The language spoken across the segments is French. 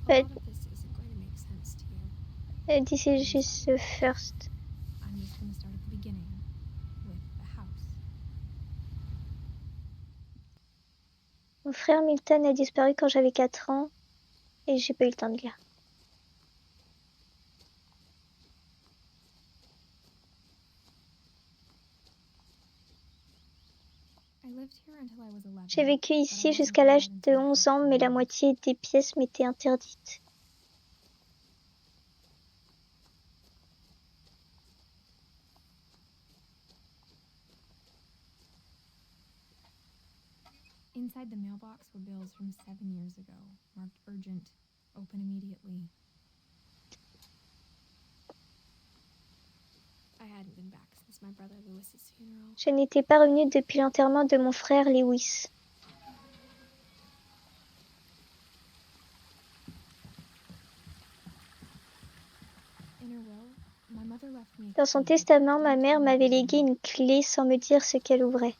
But lot of this isn't going to make sense to you. this is just the first. I'm just going to start at the beginning with the house. Mon frère Milton a disparu quand j'avais 4 ans et j'ai pas eu le temps de lire. I lived here until I was 11. J'ai vécu ici jusqu'à l'âge de 11 ans, mais la moitié des pièces m'étaient interdites. Inside the mailbox were bills from 7 years ago, marked urgent, open immediately. I hadn't been back since my brother Lewis's funeral. Je n'étais pas revenue depuis l'enterrement de mon frère Lewis. In her will, my mother left me a Dans son key. testament, ma mère m'avait légué une clé sans me dire ce qu'elle ouvrait.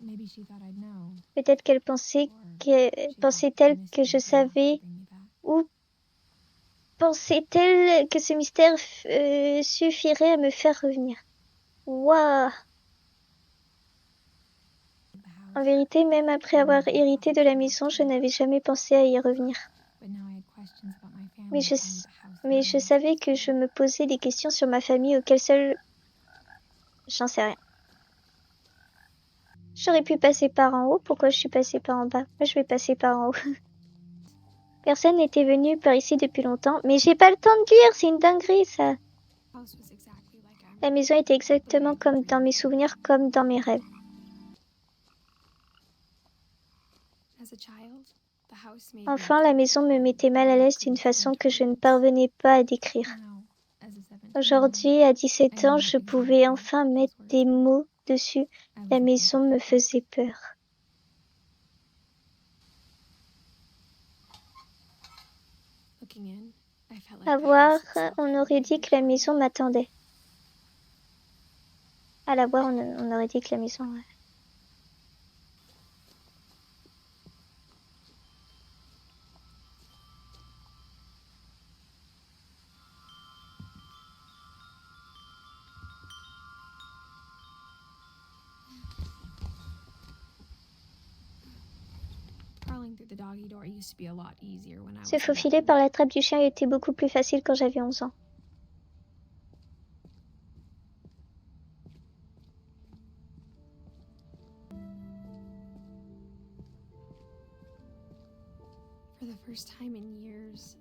Maybe she thought I'd know. Peut-être qu'elle pensait-elle que je savais, ou pensait-elle que ce mystère suffirait à me faire revenir. Waouh! En vérité, même après avoir hérité de la maison, je n'avais jamais pensé à y revenir. Mais je savais que je me posais des questions sur ma famille auxquelles seule... J'en sais rien. J'aurais pu passer par en haut, pourquoi je suis passée par en bas? Moi, je vais passer par en haut. Personne n'était venu par ici depuis longtemps, mais j'ai pas le temps de lire, c'est une dinguerie, ça. La maison était exactement comme dans mes souvenirs, comme dans mes rêves. Enfant, la maison me mettait mal à l'aise d'une façon que je ne parvenais pas à décrire. Aujourd'hui, à 17 ans, je pouvais enfin mettre des mots dessus. La maison me faisait peur. À voir, on aurait dit que la maison m'attendait. À la voir, on aurait dit que la maison... Se faufiler par la trappe du chien était beaucoup plus facile quand j'avais 11 ans.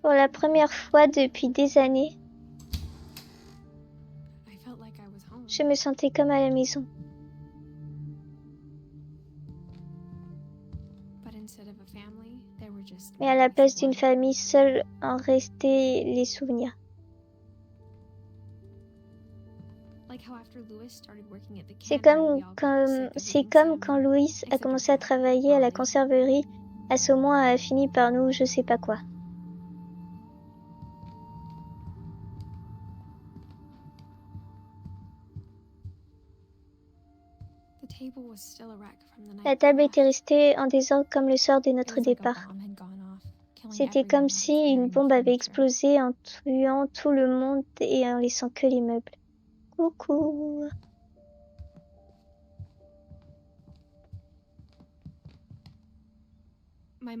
Pour la première fois depuis des années, je me sentais comme à la maison. Mais à la place d'une famille seule en restaient les souvenirs. C'est comme quand Louis a commencé à travailler à la conserverie, à saumon a fini par nous je sais pas quoi. La table était restée en désordre comme le soir de notre départ. C'était comme si une bombe avait explosé en tuant tout le monde et en laissant que les meubles. Coucou. Ma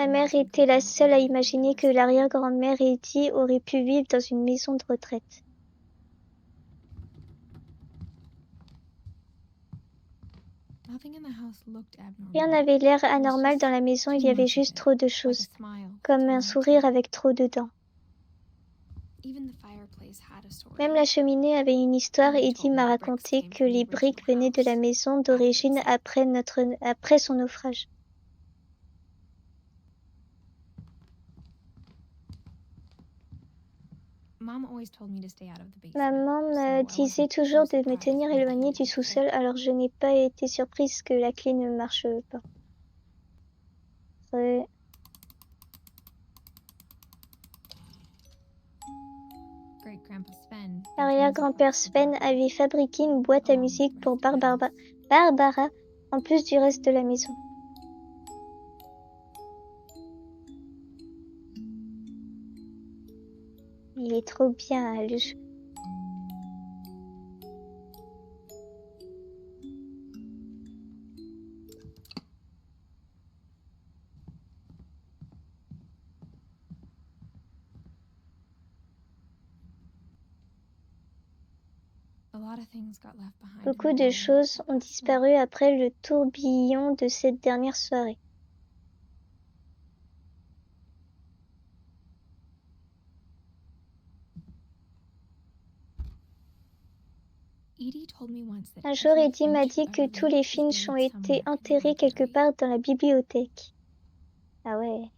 mère était la seule à imaginer que l'arrière-grand-mère Eddie aurait pu vivre dans une maison de retraite. Rien n'avait l'air anormal dans la maison, il y avait juste trop de choses, comme un sourire avec trop de dents. Même la cheminée avait une histoire. Eddie m'a raconté que les briques venaient de la maison d'origine après son naufrage. Maman me disait toujours de me tenir éloignée du sous-sol, alors je n'ai pas été surprise que la clé ne marche pas. L'arrière-grand-père Sven avait fabriqué une boîte à musique pour Barbara, en plus du reste de la maison. est trop bien, le jeu. Beaucoup de choses ont disparu après le tourbillon de cette dernière soirée. Un jour, Eddie m'a dit que tous les Finch ont été enterrés quelque part dans la bibliothèque. Ah ouais.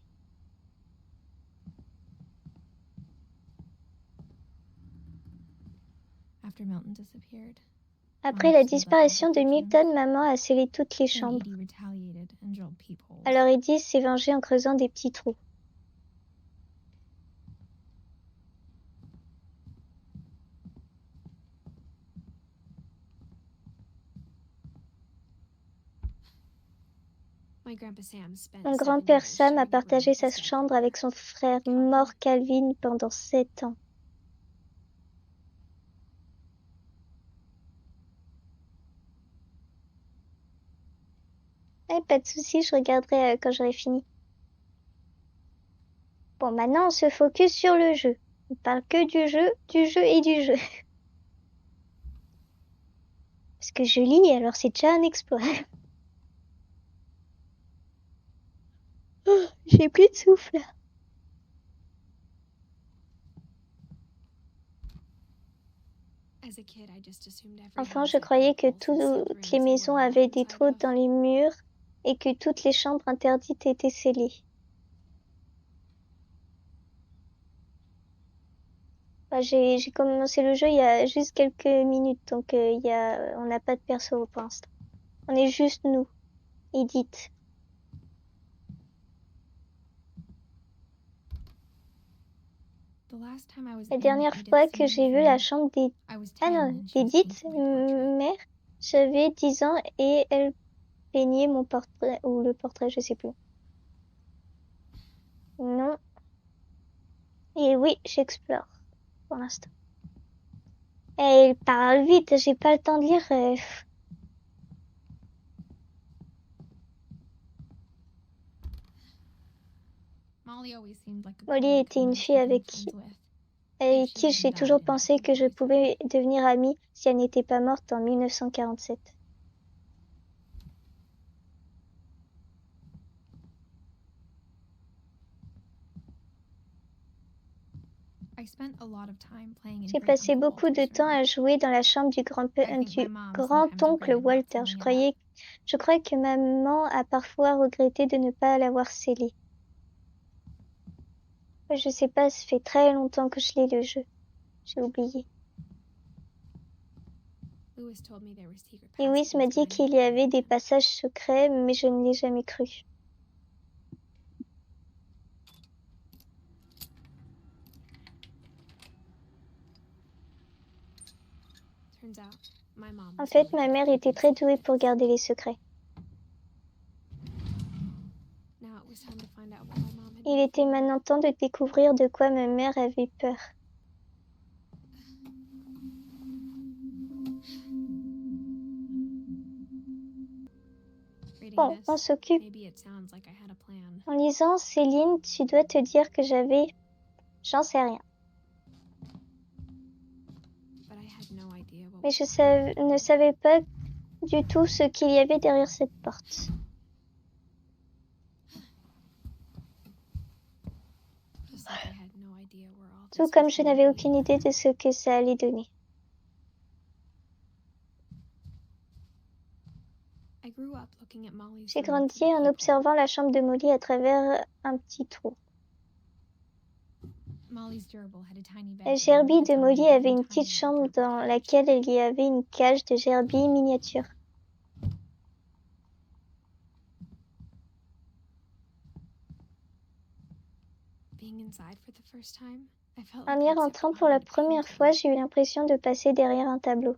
Après la disparition de Milton, maman a scellé toutes les chambres. Alors Eddie s'est vengé en creusant des petits trous. Mon grand-père Sam a partagé sa chambre avec son frère mort Calvin pendant 7 ans. Pas de soucis, je regarderai quand j'aurai fini. Bon, maintenant on se focus sur le jeu. On parle que du jeu et du jeu. Parce que je lis, alors c'est déjà un exploit. Oh, j'ai plus de souffle. Enfant, je croyais que toutes les maisons avaient des trous dans les murs et que toutes les chambres interdites étaient scellées. Bah, j'ai commencé le jeu il y a juste quelques minutes, donc on n'a pas de perso pour l'instant. On est juste nous, Edith. La dernière fois que j'ai vu la chambre d'Edith, mère, j'avais 10 ans et elle peignait mon portrait, ou le portrait, je sais plus. Non. Et oui, j'explore, pour l'instant. Elle parle vite, j'ai pas le temps de lire. Molly était une fille avec qui j'ai toujours pensé que je pouvais devenir amie si elle n'était pas morte en 1947. J'ai passé beaucoup de temps à jouer dans la chambre du grand-oncle Walter. Je crois que maman a parfois regretté de ne pas l'avoir scellé. Je sais pas, ça fait très longtemps que je lis le jeu. J'ai oublié. Lewis m'a dit qu'il y avait des passages secrets, mais je ne l'ai jamais cru. En fait, ma mère était très douée pour garder les secrets. Il était maintenant temps de découvrir de quoi ma mère avait peur. Bon, on s'occupe. En lisant, Céline, tu dois te dire que j'en sais rien. Mais je ne savais pas du tout ce qu'il y avait derrière cette porte. Tout comme je n'avais aucune idée de ce que ça allait donner. J'ai grandi en observant la chambre de Molly à travers un petit trou. La gerbille de Molly avait une petite chambre dans laquelle il y avait une cage de gerbille miniature. En y rentrant pour la première fois, j'ai eu l'impression de passer derrière un tableau.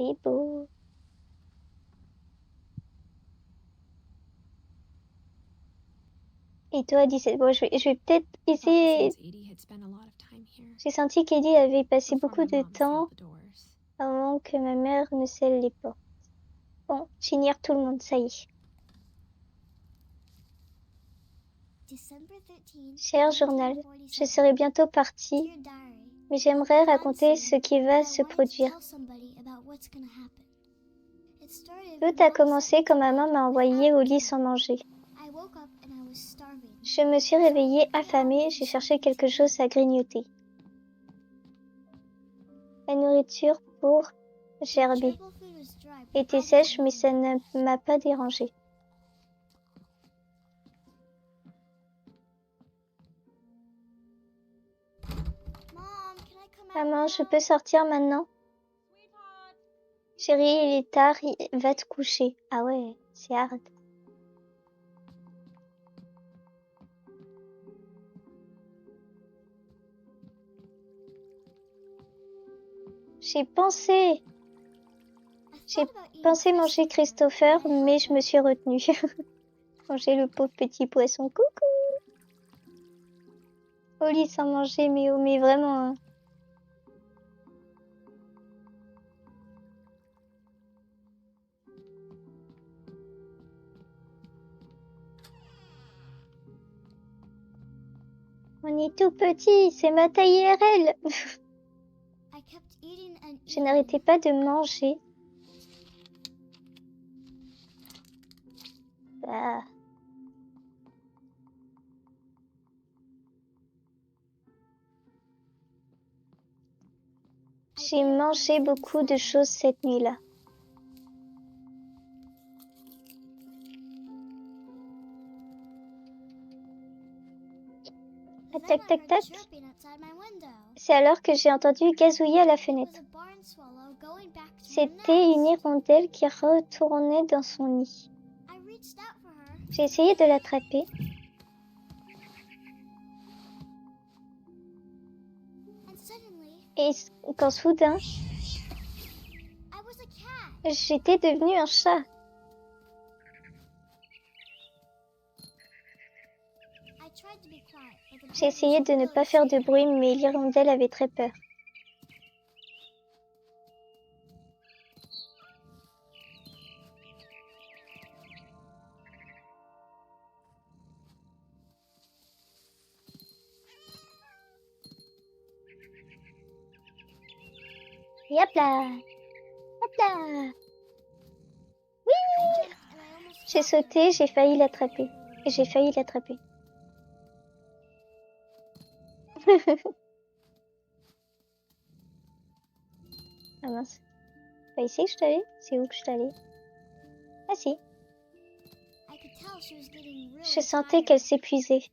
C'est beau. Et toi, 17. Bon, je vais peut-être essayer. J'ai senti qu'Eddie avait passé beaucoup de temps avant que ma mère ne scelle les portes. Bon, j'ignore tout le monde, ça y est. Cher journal, je serai bientôt partie, mais j'aimerais raconter ce qui va se produire. Tout a commencé quand maman m'a envoyée au lit sans manger. Je me suis réveillée affamée, j'ai cherché quelque chose à grignoter. La nourriture pour gerber était sèche, mais ça ne m'a pas dérangée. Maman, je peux sortir maintenant? Chérie, il est tard, va te coucher. Ah ouais, c'est hard. J'ai pensé manger Christopher, mais je me suis retenue. Manger le pauvre petit poisson. Coucou! Au lit sans manger, mais vraiment. Hein. On est tout petit, c'est ma taille IRL. Je n'arrêtais pas de manger. Ah. J'ai mangé beaucoup de choses cette nuit-là. Tac, tac, tac. C'est alors que j'ai entendu gazouiller à la fenêtre. C'était une hirondelle qui retournait dans son nid. J'ai essayé de l'attraper. Et quand soudain, j'étais devenue un chat. J'ai essayé de ne pas faire de bruit, mais l'hirondelle avait très peur. Et hop là! Hop là! Oui! J'ai sauté, j'ai failli l'attraper. Et j'ai failli l'attraper. Ah mince. Pas ici que je t'allais? C'est où que je t'allais? Ah si. Je sentais qu'elle s'épuisait.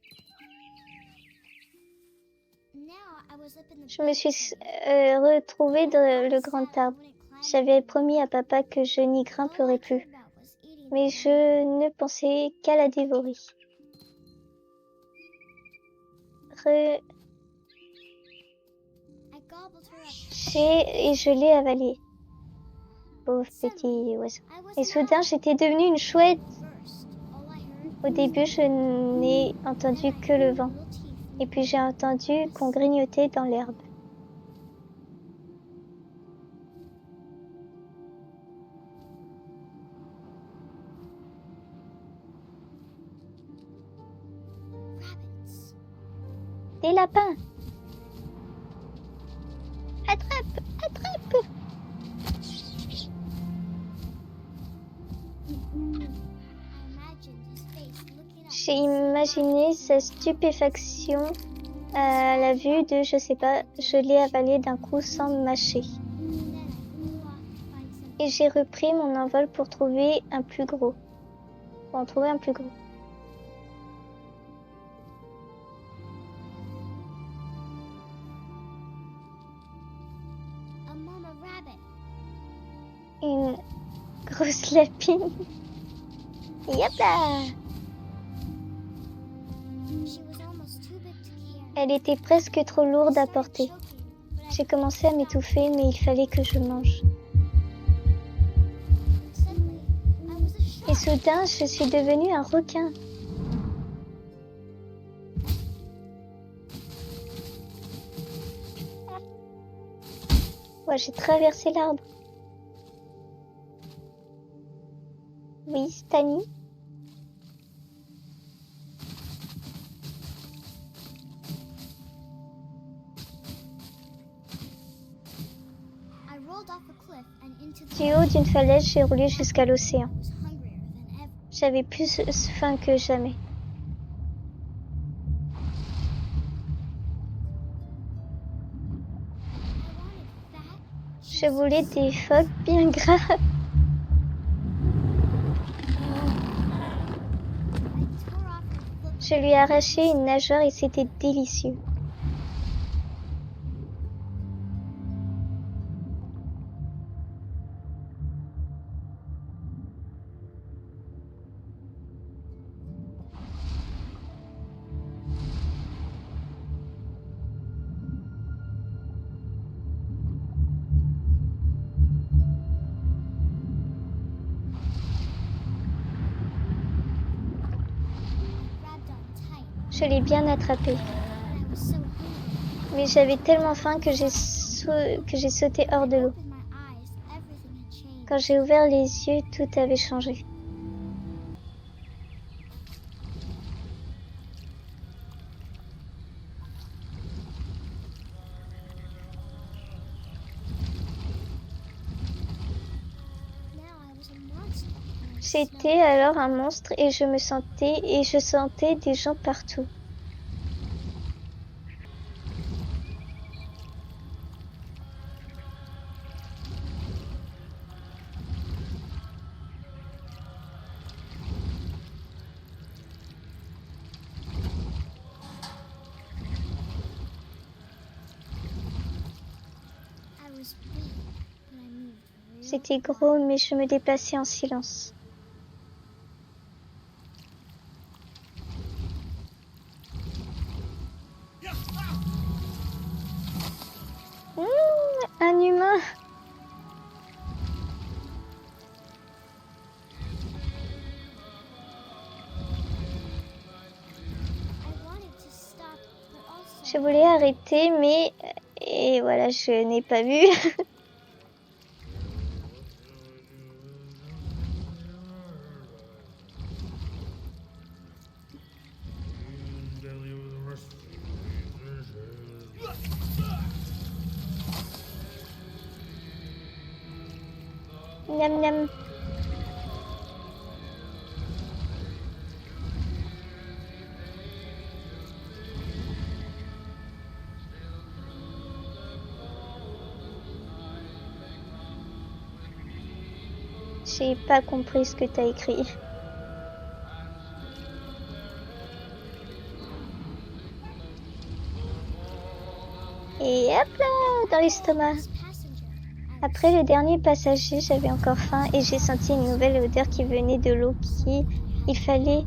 Je me suis retrouvée dans le grand arbre. J'avais promis à papa que je n'y grimperais plus. Mais je ne pensais qu'à la dévorer. Et je l'ai avalée. Pauvre petit oiseau. Et soudain, j'étais devenue une chouette. Au début, je n'ai entendu que le vent. Et puis j'ai entendu qu'on grignotait dans l'herbe. Des lapins! Attrape! Attrape! J'ai imaginé sa stupéfaction à la vue de, je sais pas, je l'ai avalé d'un coup sans mâcher. Et j'ai repris mon envol pour trouver un plus gros. Pour en trouver un plus gros. Une grosse lapine. Yep là! Elle était presque trop lourde à porter. J'ai commencé à m'étouffer, mais il fallait que je mange. Et soudain, je suis devenue un requin. Ouais, j'ai traversé l'arbre. Oui, Stani. Du haut d'une falaise, j'ai roulé jusqu'à l'océan. J'avais plus faim que jamais. Je voulais des phoques bien gras. Je lui ai arraché une nageoire et c'était délicieux. Je l'ai bien attrapé. Mais j'avais tellement faim que j'ai sauté hors de l'eau. Quand j'ai ouvert les yeux, tout avait changé. J'étais alors un monstre et je sentais des gens partout. C'était gros, mais je me déplaçais en silence. Un humain! Je voulais arrêter, mais... Et voilà, je n'ai pas vu. Miam miam. J'ai pas compris ce que t'as écrit. Et hop là, dans l'estomac. Après le dernier passager, j'avais encore faim et j'ai senti une nouvelle odeur qui venait de l'eau il fallait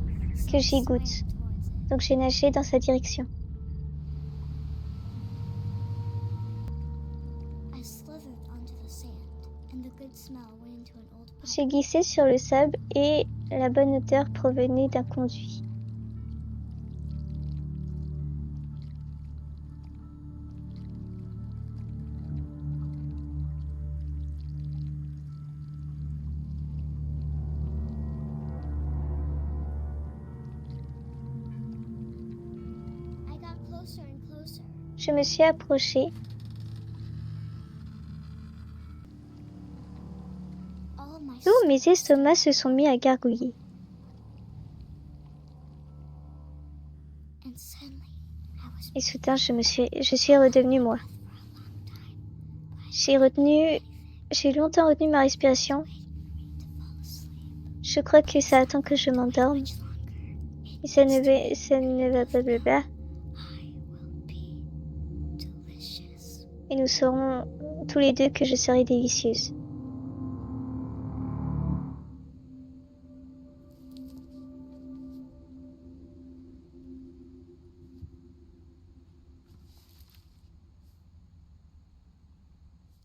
que j'y goûte. Donc j'ai nagé dans sa direction. J'ai glissé sur le sable et la bonne odeur provenait d'un conduit. Je me suis approchée. Tous mes estomacs se sont mis à gargouiller. Et soudain, je suis redevenue moi. J'ai longtemps retenu ma respiration. Je crois que ça attend que je m'endorme. Et ça ne va pas. Et nous saurons tous les deux que je serai délicieuse.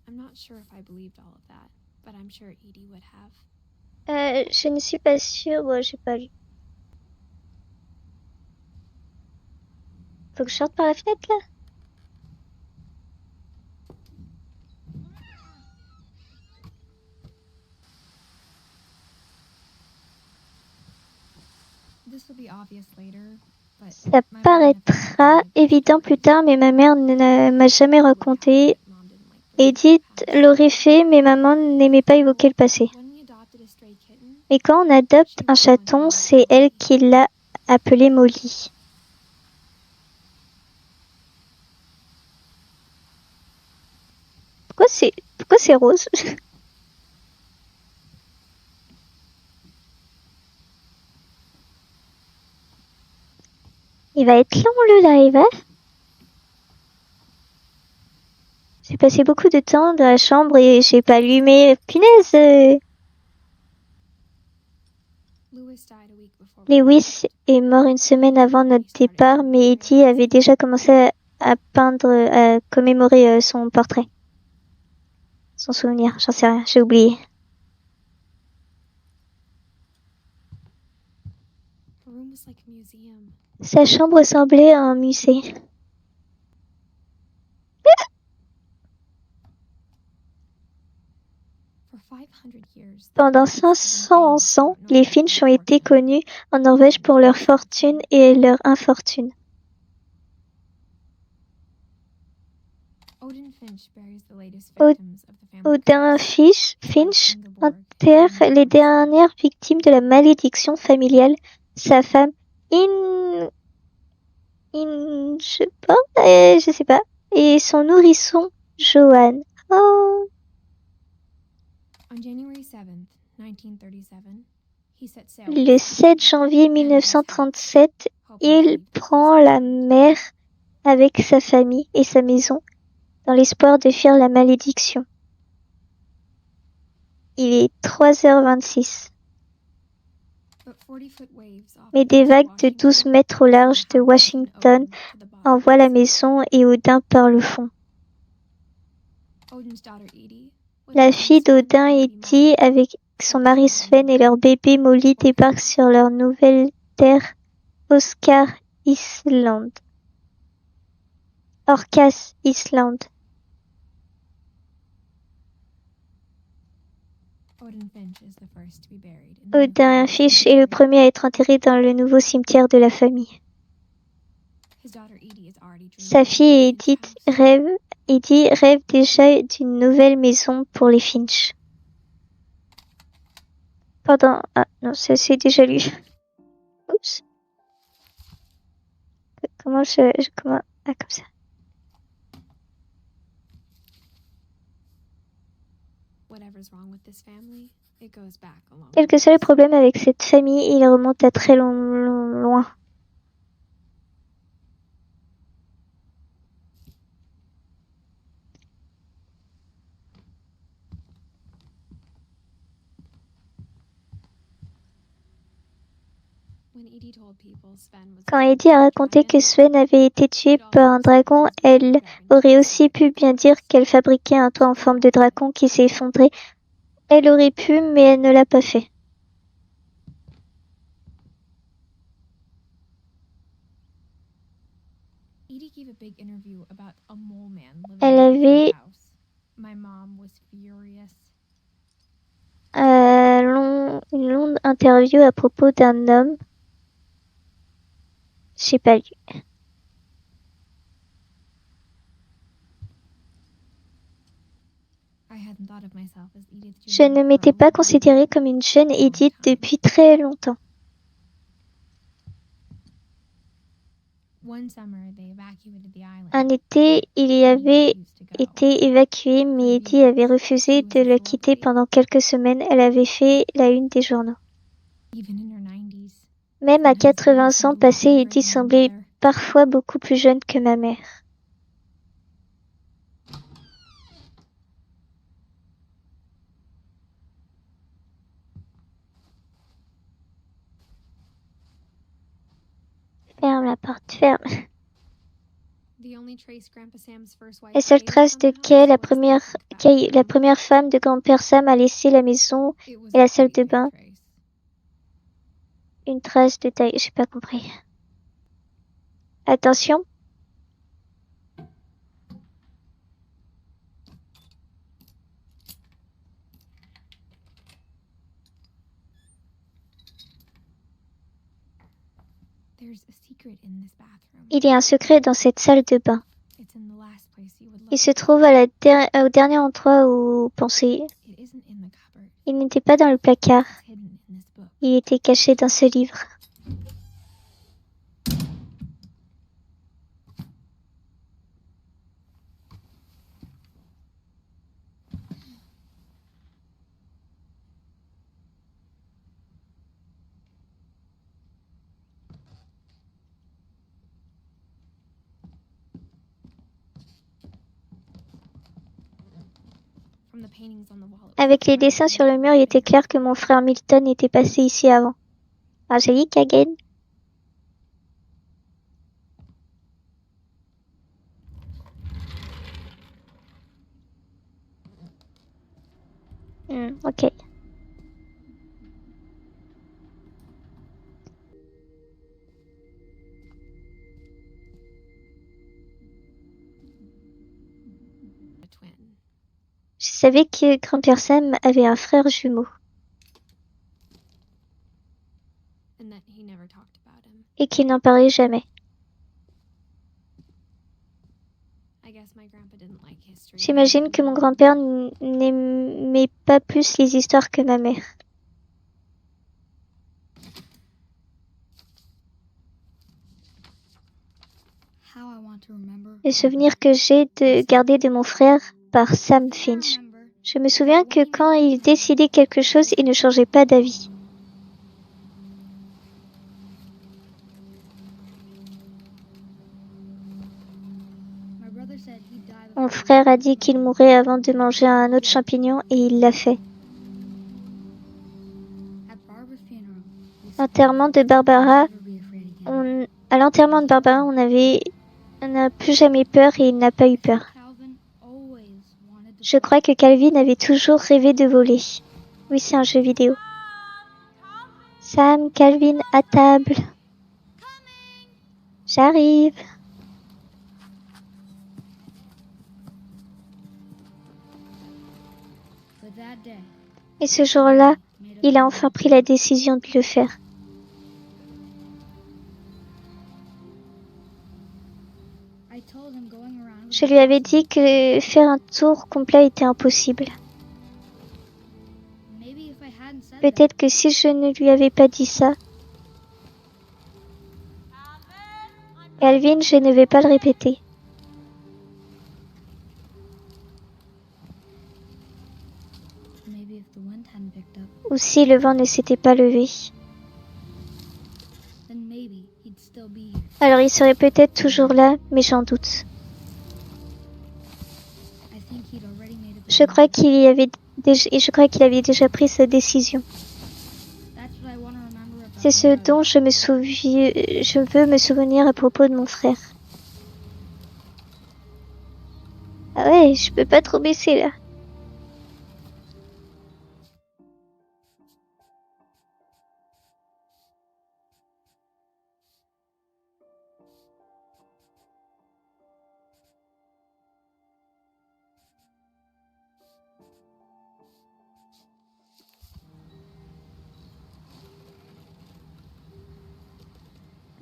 I'm not sure if I believed all of that, but I'm sure Edie would have. Je ne suis pas sûre, bon, j'ai pas lu. Faut que je sorte par la fenêtre, là? This will be obvious later, but Ça my mom had paraîtra been évident plus tard, mais ma mère ne m'a jamais raconté. Mom didn't like the Edith l'aurait fait, mais maman n'aimait pas évoquer le passé. When we adopted a stray kitten, Mais quand on adopte un chaton, c'est elle qui l'a appelé Molly. Pourquoi c'est rose? Il va être long le live, hein? J'ai passé beaucoup de temps dans la chambre et j'ai pas allumé. Punaise! Lewis est mort une semaine avant notre départ, mais Eddie avait déjà commencé à peindre, à commémorer son portrait. Son souvenir, j'en sais rien, j'ai oublié. her room was like a museum. Sa chambre ressemblait à un musée. For 500 years, Pendant 500 ans, les Finch ont été connus en Norvège pour leur fortune et leur infortune. Odin Finch buries the latest victims of the family Odin curse. Finch enterre les dernières victimes de la malédiction familiale, sa femme je sais pas, et son nourrisson Johan. Oh. On January 7th, 1937, he set sail Le 7 janvier 1937, il prend la mer avec sa famille et sa maison dans l'espoir de fuir la malédiction. Il est 3h26. Mais des vagues de 12 mètres au large de Washington envoient la maison et Odin par le fond. La fille d'Odin, Edie, avec son mari Sven et leur bébé Molly débarquent sur leur nouvelle terre, Orcas Island. Odin Finch est le premier à être enterré dans le nouveau cimetière de la famille. Sa fille Edie rêve déjà d'une nouvelle maison pour les Finch. Pardon, ah non, ça c'est déjà lu. Oups. Comment ah, comme ça. Quel que soit le problème avec cette famille, il remonte à très loin. Quand Edie a raconté que Sven avait été tué par un dragon, elle aurait aussi pu bien dire qu'elle fabriquait un toit en forme de dragon qui s'est effondré. Elle aurait pu, mais elle ne l'a pas fait. Elle avait une longue interview à propos d'un homme. J'ai pas lu. Je ne m'étais pas considérée comme une jeune Edith depuis très longtemps. Un été, il y avait été évacué, mais Edie avait refusé de le quitter pendant quelques semaines. Elle avait fait la une des journaux. Même à 80 ans passés, Edie semblait parfois beaucoup plus jeune que ma mère. Ferme la porte, ferme. La seule trace de Kay, la première femme de grand-père Sam, a laissé la maison et la salle de bain. Une trace de taille, j'ai pas compris. Attention. Il y a un secret dans cette salle de bain. Il se trouve au dernier endroit où penser. Il n'était pas dans le placard. Il était caché dans ce livre. Avec les dessins sur le mur, il était clair que mon frère Milton était passé ici avant. Angélique again. Ok. Je savais que grand-père Sam avait un frère jumeau. Et qu'il n'en parlait jamais. J'imagine que mon grand-père n'aimait pas plus les histoires que ma mère. Les souvenirs que j'ai de garder de mon frère par Sam Finch. Je me souviens que quand il décidait quelque chose, il ne changeait pas d'avis. Mon frère a dit qu'il mourrait avant de manger un autre champignon et il l'a fait. À l'enterrement de Barbara, on n'a plus jamais peur et il n'a pas eu peur. Je crois que Calvin avait toujours rêvé de voler. Oui, c'est un jeu vidéo. Sam, Calvin, à table. J'arrive. Et ce jour-là, il a enfin pris la décision de le faire. Je lui avais dit que faire un tour complet était impossible. Peut-être que si je ne lui avais pas dit ça... Calvin, je ne vais pas le répéter. Ou si le vent ne s'était pas levé. Alors il serait peut-être toujours là, mais j'en doute. Je crois qu'il avait déjà pris sa décision. C'est ce dont je veux me souvenir à propos de mon frère. Ah ouais, je peux pas trop baisser là.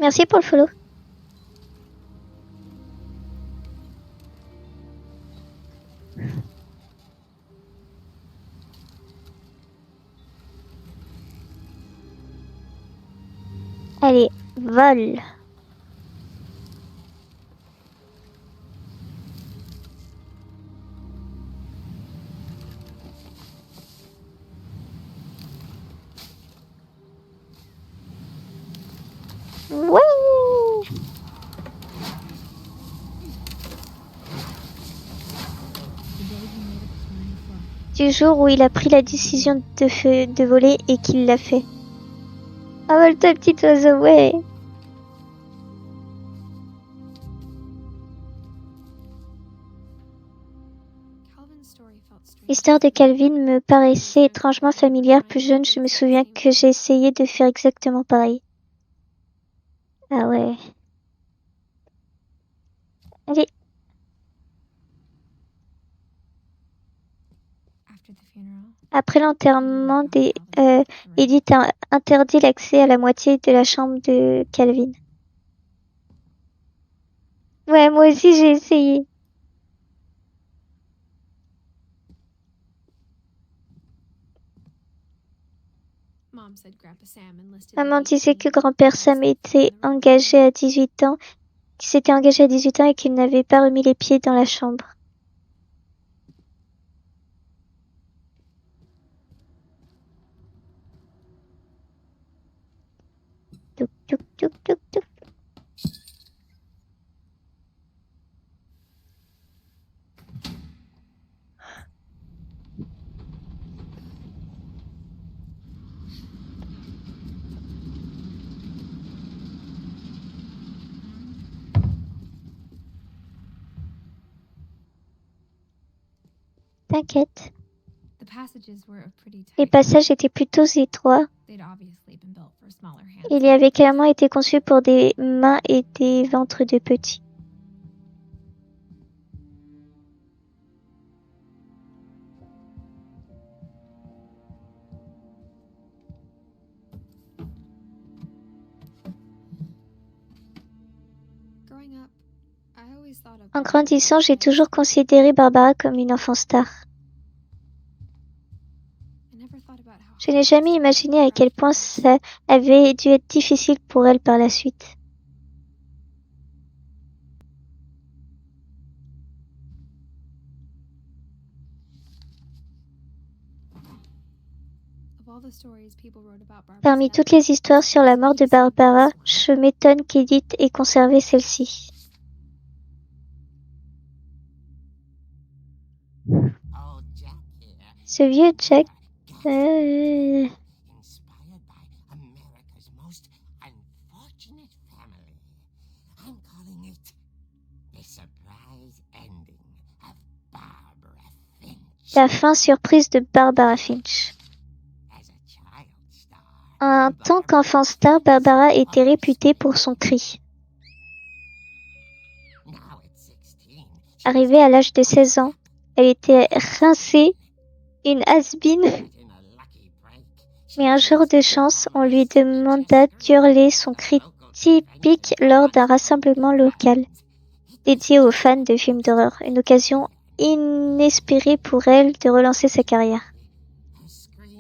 Merci pour le follow. Allez, vol. Ouais. Du jour où il a pris la décision de voler et qu'il l'a fait. Envole-toi, petit oiseau, ouais. L'histoire de Calvin me paraissait étrangement familière. Plus jeune, je me souviens que j'ai essayé de faire exactement pareil. Ah ouais. Allez. Après l'enterrement Edith a interdit l'accès à la moitié de la chambre de Calvin. Ouais, moi aussi j'ai essayé. Maman disait que grand-père Sam était engagé à 18 ans, qu'il s'était engagé à 18 ans et qu'il n'avait pas remis les pieds dans la chambre. Touk, touk, touk, touk, touk. T'inquiète. Les passages étaient plutôt étroits. Il y avait clairement été conçu pour des mains et des ventres de petits. En grandissant, j'ai toujours considéré Barbara comme une enfant star. Je n'ai jamais imaginé à quel point ça avait dû être difficile pour elle par la suite. Parmi toutes les histoires sur la mort de Barbara, je m'étonne qu'Edith ait conservé celle-ci. Ce vieux Jack... La fin surprise de Barbara Finch. En tant qu'enfant star, Barbara était réputée pour son cri. Arrivée à l'âge de 16 ans, elle était rincée, une has-been. Mais un jour de chance, on lui demanda d'hurler son cri typique lors d'un rassemblement local, dédié aux fans de films d'horreur. Une occasion inespérée pour elle de relancer sa carrière.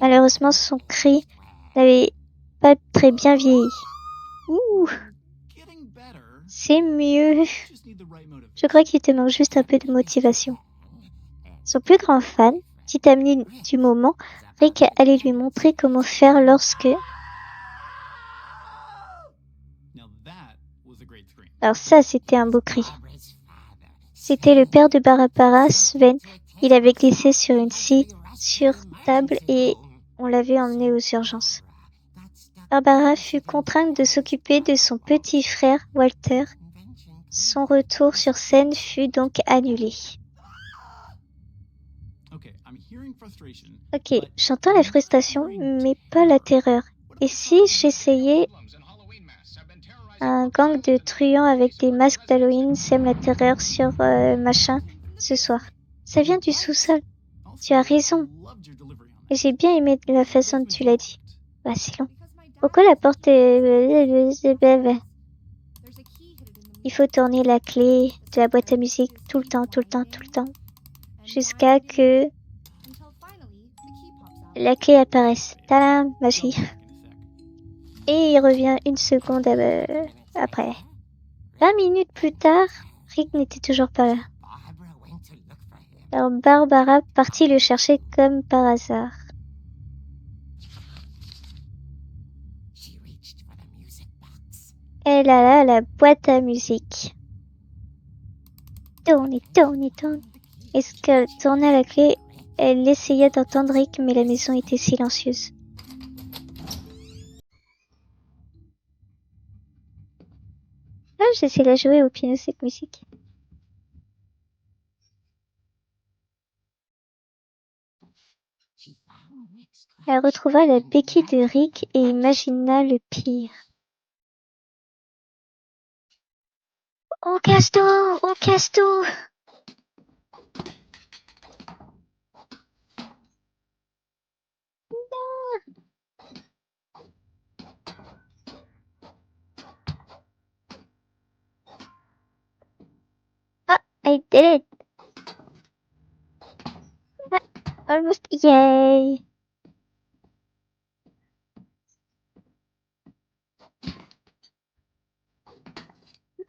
Malheureusement, son cri n'avait pas très bien vieilli. Ouh, c'est mieux. Je crois qu'il te manque juste un peu de motivation. Son plus grand fan, petit ami du moment, Rick allait lui montrer comment faire lorsque... Alors ça, c'était un beau cri. C'était le père de Barbara, Sven. Il avait glissé sur une scie sur table et on l'avait emmené aux urgences. Barbara fut contrainte de s'occuper de son petit frère, Walter. Son retour sur scène fut donc annulé. Ok, j'entends la frustration, mais pas la terreur. Et si j'essayais un gang de truands avec des masques d'Halloween sème la terreur sur machin ce soir? Ça vient du sous-sol. Tu as raison. Et j'ai bien aimé la façon dont tu l'as dit. Bah, c'est long. Pourquoi la porte est... Il faut tourner la clé de la boîte à musique tout le temps, tout le temps, tout le temps. Jusqu'à que la clé apparaisse. Tadam, magie. Et il revient une seconde après. 20 minutes plus tard, Rick n'était toujours pas là. Alors Barbara partit le chercher comme par hasard. Elle alla à la boîte à musique. Tourne, tourne, tourne. Est-ce qu'elle tourna la clé? Elle essaya d'entendre Rick, mais la maison était silencieuse. Ah, j'essaie de jouer au piano cette musique. Elle retrouva la béquille de Rick et imagina le pire. On casse tout! On casse tout! Ah, I did it! Ah, almost, yay!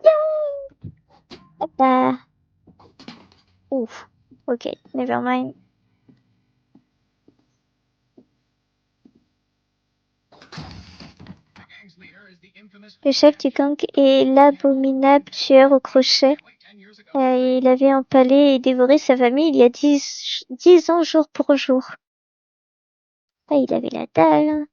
Yay! Hoppa! Ouf. Ok, never mind. Le chef du gang est l'abominable tueur au crochet. Il avait empalé et dévoré sa famille il y a 10 ans jour pour jour. Ah, il avait la dalle.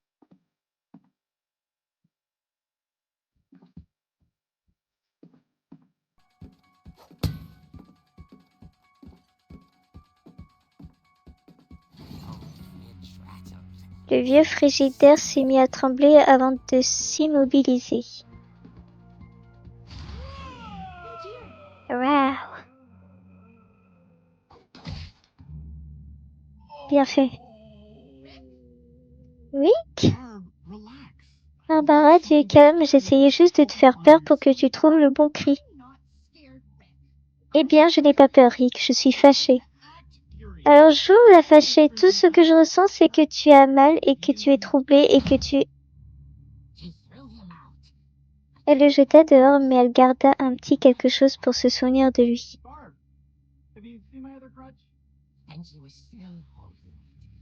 Le vieux frigidaire s'est mis à trembler avant de s'immobiliser. Wow. Bien fait. Rick? Barbara, tu es calme, j'essayais juste de te faire peur pour que tu trouves le bon cri. Eh bien, je n'ai pas peur, Rick, je suis fâchée. Alors joue la fâchée, tout ce que je ressens c'est que tu as mal et que tu es troublé et que tu... Elle le jeta dehors mais elle garda un petit quelque chose pour se souvenir de lui.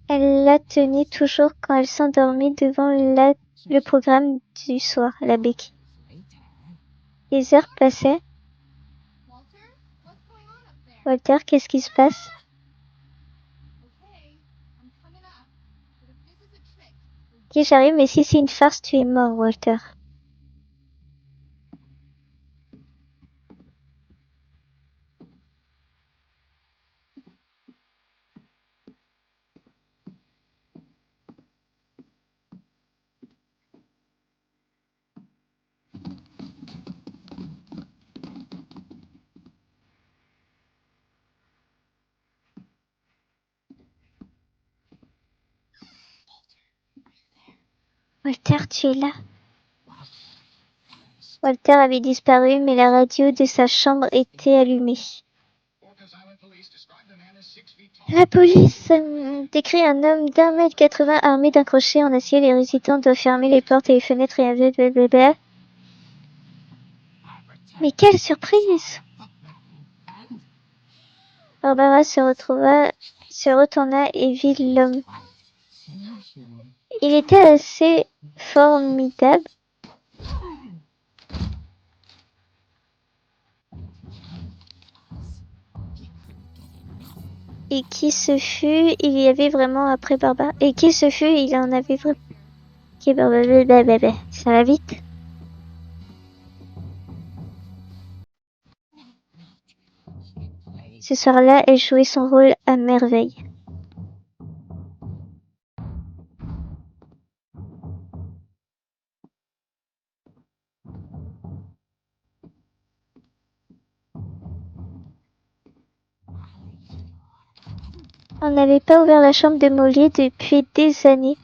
Elle la tenait toujours quand elle s'endormit devant le programme du soir, la béquille. Les heures passaient. Walter, qu'est-ce qui se passe? Ok, j'arrive, mais si c'est une farce, tu es mort, Walter. Walter, tu es là? Walter avait disparu, mais la radio de sa chambre était allumée. La police décrit un homme d'1,80 m armé d'un crochet en acier. Les résidents doivent fermer les portes et les fenêtres et blablabla. Mais quelle surprise! Barbara se retourna et vit l'homme. Il était assez formidable. Et qui ce fut? Il y avait vraiment après Barbara. Et qui ce fut? Il en avait vraiment. Ok, blablabla. Ça va vite. Ce soir-là, elle jouait son rôle à merveille. On n'avait pas ouvert la chambre de Molly depuis des années.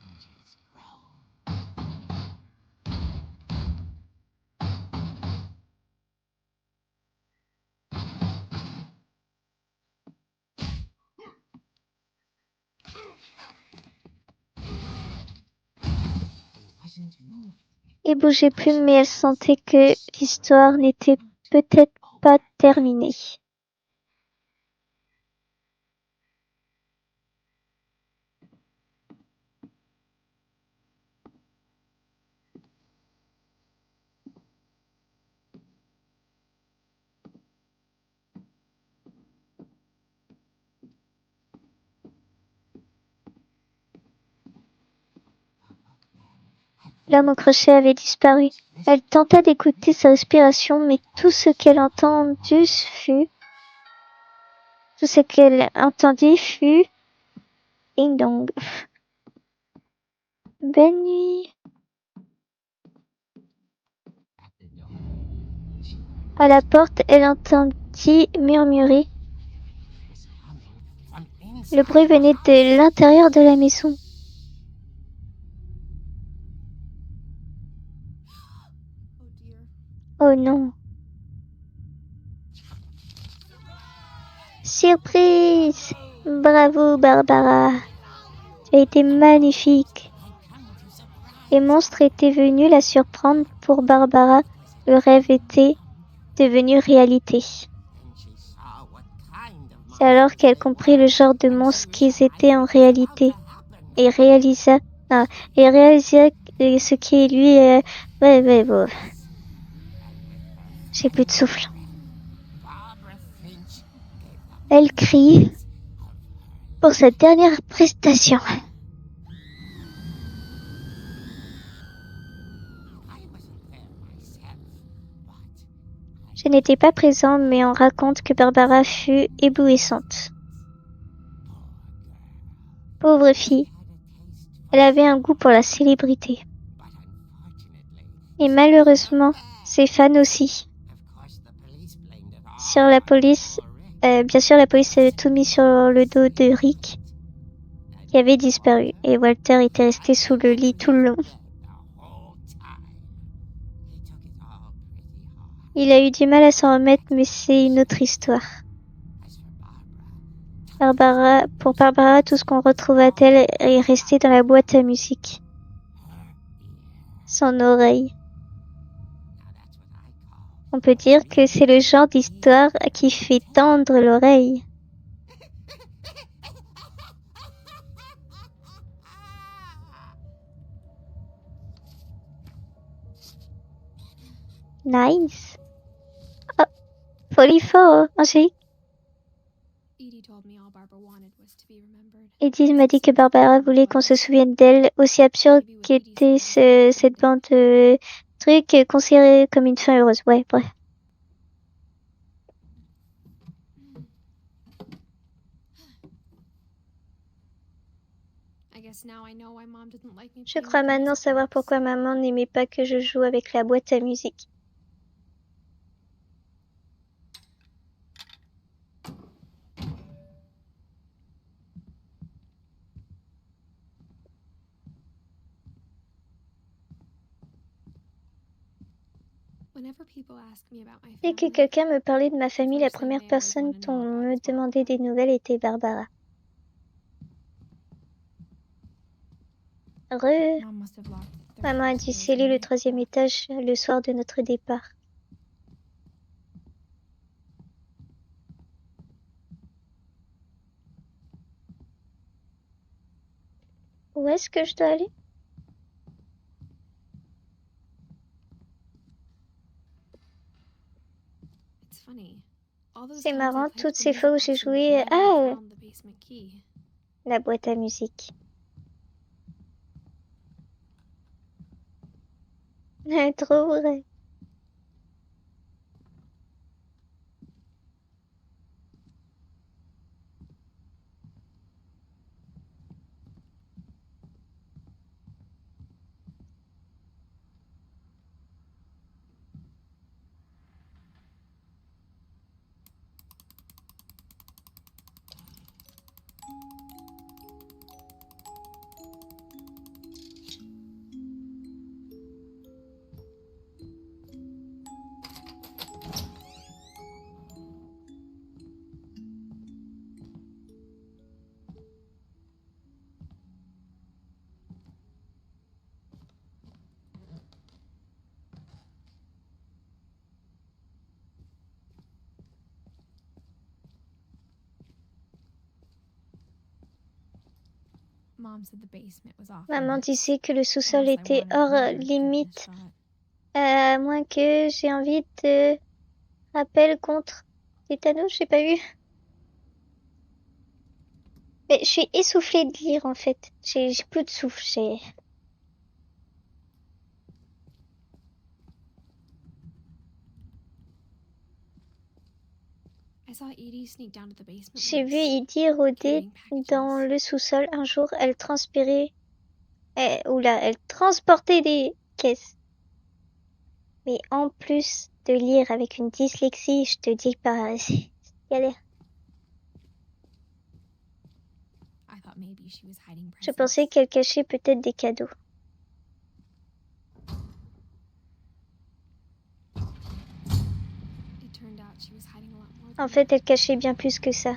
Elle bougeait plus, mais elle sentait que l'histoire n'était peut-être pas terminée. L'homme au crochet avait disparu. Elle tenta d'écouter sa respiration, mais tout ce qu'elle entendit fut ding dong. Belle nuit. À la porte, elle entendit murmurer. Le bruit venait de l'intérieur de la maison. Oh non. Surprise! Bravo, Barbara. Tu as été magnifique. Les monstres étaient venus la surprendre. Pour Barbara, le rêve était devenu réalité. C'est alors qu'elle comprit le genre de monstres qu'ils étaient en réalité et réalisa ce qui lui bon. J'ai plus de souffle. Elle crie pour sa dernière prestation. Je n'étais pas présent, mais on raconte que Barbara fut éblouissante. Pauvre fille, elle avait un goût pour la célébrité. Et malheureusement, ses fans aussi. Bien sûr, la police avait tout mis sur le dos de Rick, qui avait disparu, et Walter était resté sous le lit tout le long. Il a eu du mal à s'en remettre, mais c'est une autre histoire. Pour Barbara, tout ce qu'on retrouva d'elle est resté dans la boîte à musique. Son oreille. On peut dire que c'est le genre d'histoire qui fait tendre l'oreille. Nice. Oh, Folifort, Angélique. Edith m'a dit que Barbara voulait qu'on se souvienne d'elle, aussi absurde qu'était cette bande de trucs considérés comme une fin heureuse. Ouais, bref. Je crois maintenant savoir pourquoi maman n'aimait pas que je joue avec la boîte à musique. Dès que quelqu'un me parlait de ma famille, la première personne dont on me demandait des nouvelles était Barbara. Maman a dû sceller le 3e étage le soir de notre départ. Où est-ce que je dois aller? C'est marrant, toutes ces fois où j'ai joué... Ah, la boîte à musique. Trop vrai. Maman disait que le sous-sol était hors limite, à moins que j'ai envie de rappel contre tétanos, j'ai pas vu. Mais je suis essoufflée de lire en fait. J'ai plus de souffle. J'ai vu Edie rôder dans le sous-sol un jour. Elle transpirait Elle transportait des caisses. Mais en plus de lire avec une dyslexie, je te dis que c'est galère. Je pensais qu'elle cachait peut-être des cadeaux. En fait, elle cachait bien plus que ça.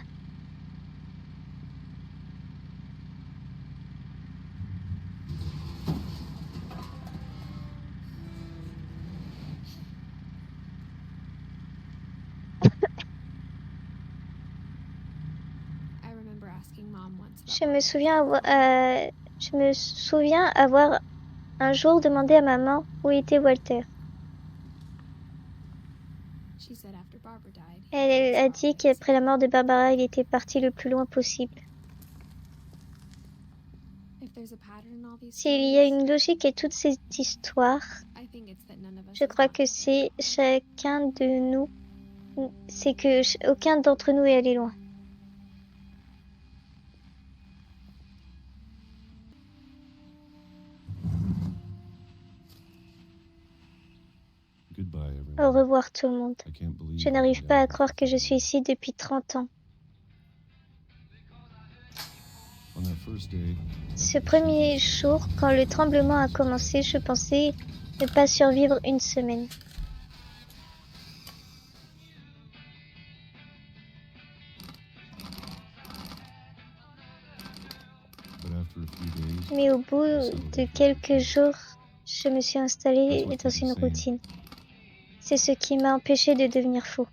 Je me souviens avoir un jour demandé à maman où était Walter. Elle a dit qu'après la mort de Barbara, il était parti le plus loin possible. S'il y a une logique à toute cette histoire, je crois que c'est chacun de nous, c'est que aucun d'entre nous est allé loin. Au revoir tout le monde. Je n'arrive pas à croire que je suis ici depuis 30 ans. Ce premier jour, quand le tremblement a commencé, je pensais ne pas survivre une semaine. Mais au bout de quelques jours, je me suis installée dans une routine. C'est ce qui m'a empêché de devenir fou.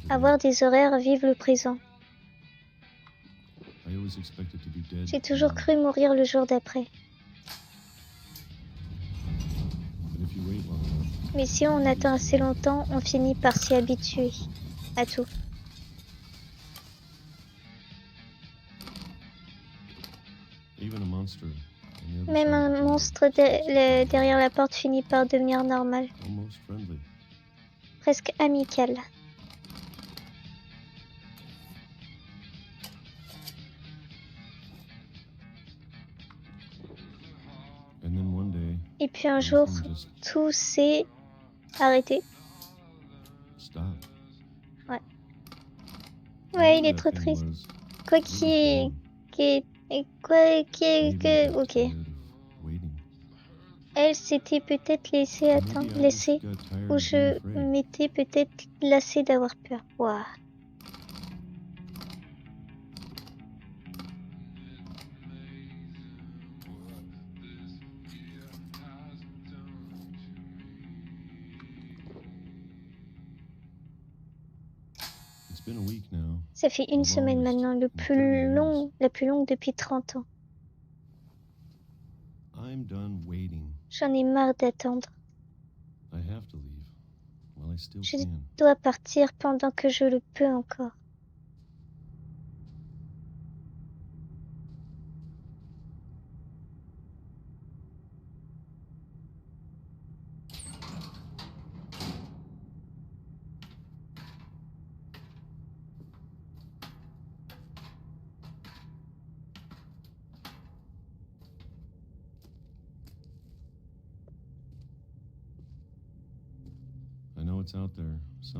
Avoir des horaires, vivre le présent. J'ai toujours cru mourir le jour d'après. Mais si on attend assez longtemps, on finit par s'y habituer à tout. Même un monstre derrière la porte finit par devenir normal. Presque amical. Et puis un jour, tout s'est arrêté. Ouais, il est trop triste. Ok. Elle s'était peut-être laissée ou je m'étais peut-être lassée d'avoir peur. Waouh. Ça fait une semaine maintenant, la plus longue depuis 30 ans. J'en ai marre d'attendre. Je dois partir pendant que je le peux encore.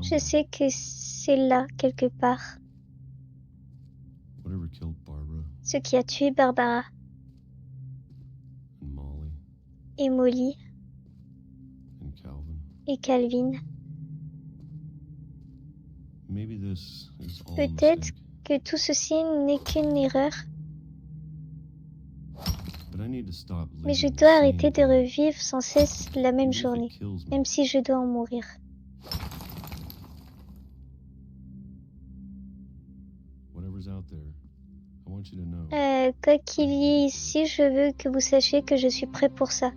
Je sais que c'est là, quelque part. Ce qui a tué Barbara. Et Molly. Et Calvin. Peut-être que tout ceci n'est qu'une erreur. Mais je dois arrêter de revivre sans cesse la même journée, même si je dois en mourir. Quoi qu'il y ait ici, je veux que vous sachiez que je suis prêt pour ça.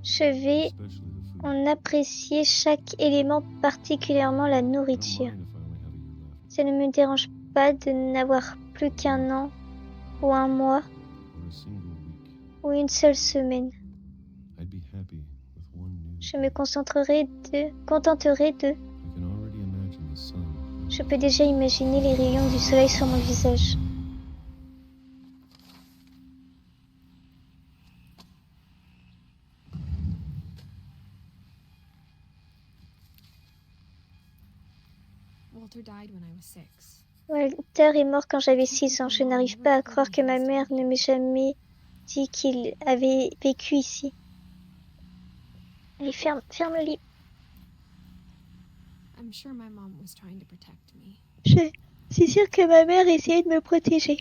Je vais en apprécier chaque élément, particulièrement la nourriture. Ça ne me dérange pas de n'avoir plus qu'un an, ou un mois, ou une seule semaine. Je me contenterai de Je peux déjà imaginer les rayons du soleil sur mon visage. Walter est mort quand j'avais 6 ans. Je n'arrive pas à croire que ma mère ne m'ait jamais dit qu'il avait vécu ici. Allez, ferme le lit. Je suis sûre que ma mère essayait de me protéger.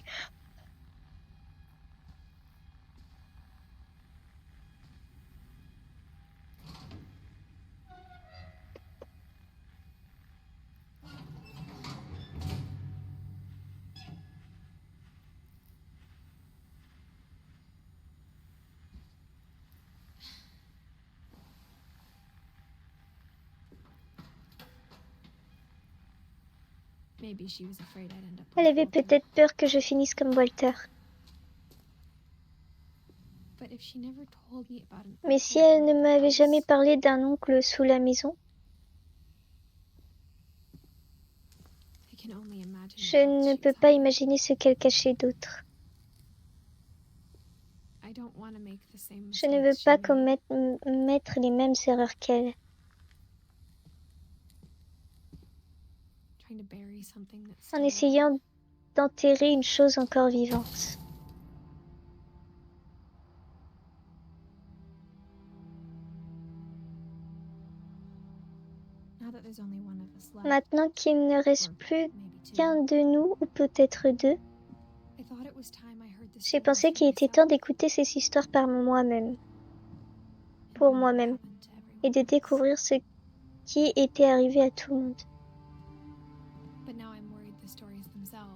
Elle avait peut-être peur que je finisse comme Walter. Mais si elle ne m'avait jamais parlé d'un oncle sous la maison, je ne peux pas imaginer ce qu'elle cachait d'autre. Je ne veux pas commettre les mêmes erreurs qu'elle. En essayant d'enterrer une chose encore vivante. Maintenant qu'il ne reste plus qu'un de nous, ou peut-être deux, j'ai pensé qu'il était temps d'écouter ces histoires pour moi-même, et de découvrir ce qui était arrivé à tout le monde.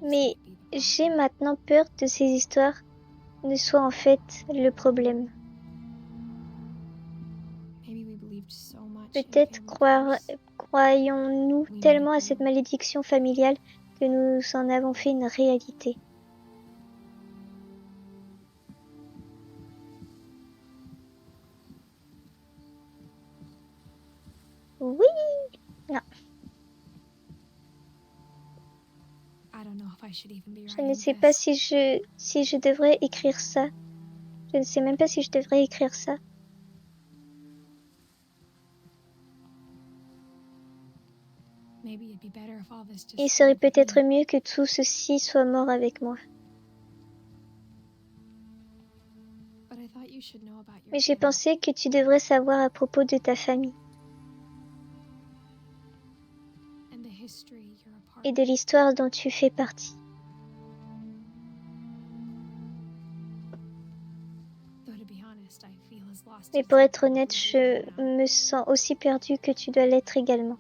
Mais j'ai maintenant peur que ces histoires ne soient en fait le problème. Peut-être croyons-nous tellement à cette malédiction familiale que nous en avons fait une réalité. Oui! Non. Je ne sais pas si je devrais écrire ça. Je ne sais même pas si je devrais écrire ça. Il serait peut-être mieux que tout ceci soit mort avec moi. Mais j'ai pensé que tu devrais savoir à propos de ta famille. Et de l'histoire dont tu fais partie. Mais pour être honnête, je me sens aussi perdue que tu dois l'être également.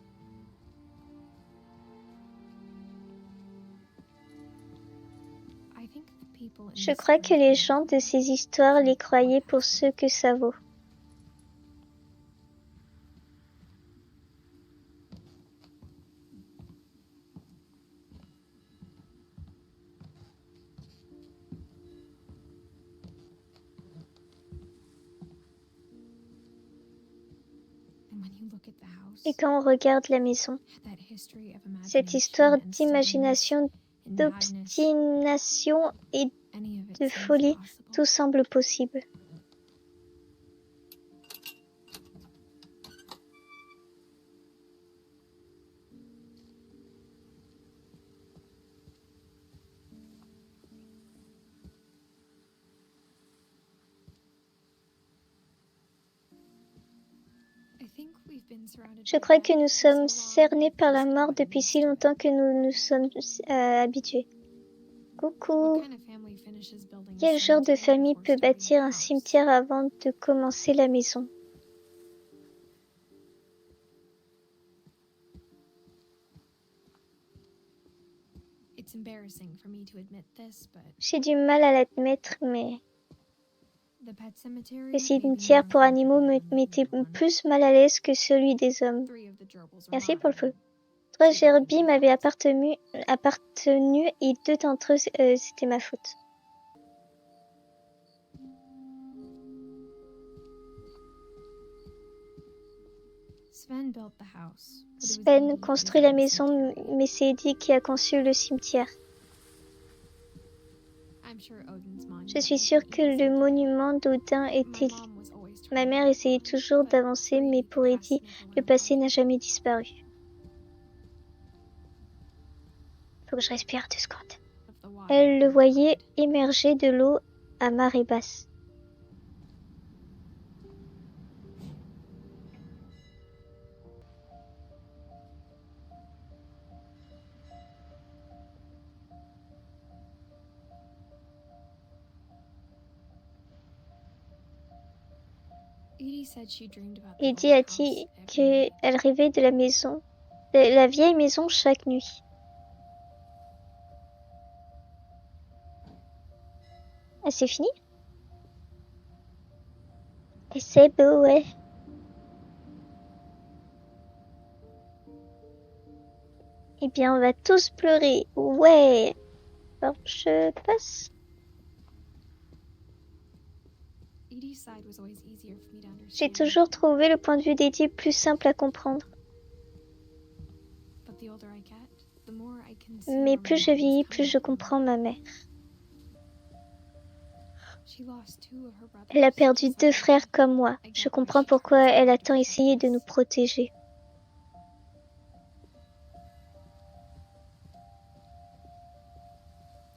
Je crois que les gens de ces histoires les croyaient pour ce que ça vaut. Et quand on regarde la maison, cette histoire d'imagination, d'obstination et de folie, tout semble possible. Je crois que nous sommes cernés par la mort depuis si longtemps que nous nous sommes habitués. Coucou. Quel genre de famille peut bâtir un cimetière avant de commencer la maison? J'ai du mal à l'admettre, mais le cimetière pour animaux me mettait plus mal à l'aise que celui des hommes. Merci pour le feu. 3 gerbils m'avaient appartenu et 2 d'entre eux, c'était ma faute. Sven built the house. but it was Sven Edie who construit la designed the maison, cemetery. mais c'est Eddie qui a conçu le cimetière. I'm sure Odin's monument Je suis will sûre be que le someday. monument d'Odin My était... mom was always Ma trying mère to essayait help, toujours but d'avancer, for mais Edie, pour the Eddie, past never le went passé away. n'a jamais disparu. Faut que je respire 2 secondes. Of the water Elle le and voyait tide. émerger de l'eau à marée basse. Edie said she dreamed about the Eddie a old dit house every night. qu'elle rêvait de la maison, de la vieille maison chaque nuit. Ah, c'est fini? Et c'est beau, ouais. Eh bien, on va tous pleurer. Ouais. Alors, je passe. Edie's side was always easier for me to J'ai understand, toujours trouvé le point de vue d'Eddie plus simple à comprendre. but the older I get, the more I can see Mais where my plus je mom was vieillis, plus coming je from. comprends ma mère. She lost 2 of her brothers Elle a to perdu 2 suicide. frères comme moi. I Je get why comprends she pourquoi tries elle a hard to tant essayé de protect nous us. protéger.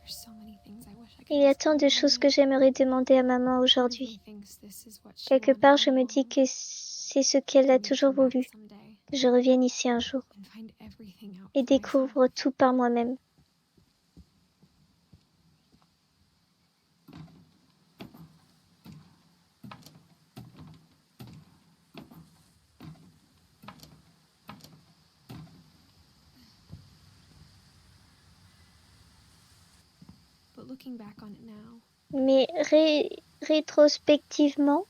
There's so many things I wish I could Il y a ask tant my de mom choses now. que j'aimerais demander à maman Part of me aujourd'hui. thinks this is what she Quelque wanted part, all je me dis along, que c'est ce qu'elle a for me to toujours come back voulu, someday que je revienne ici un jour and find everything out et for myself. découvre tout par moi-même. But looking back on it now, Mais rétrospectivement,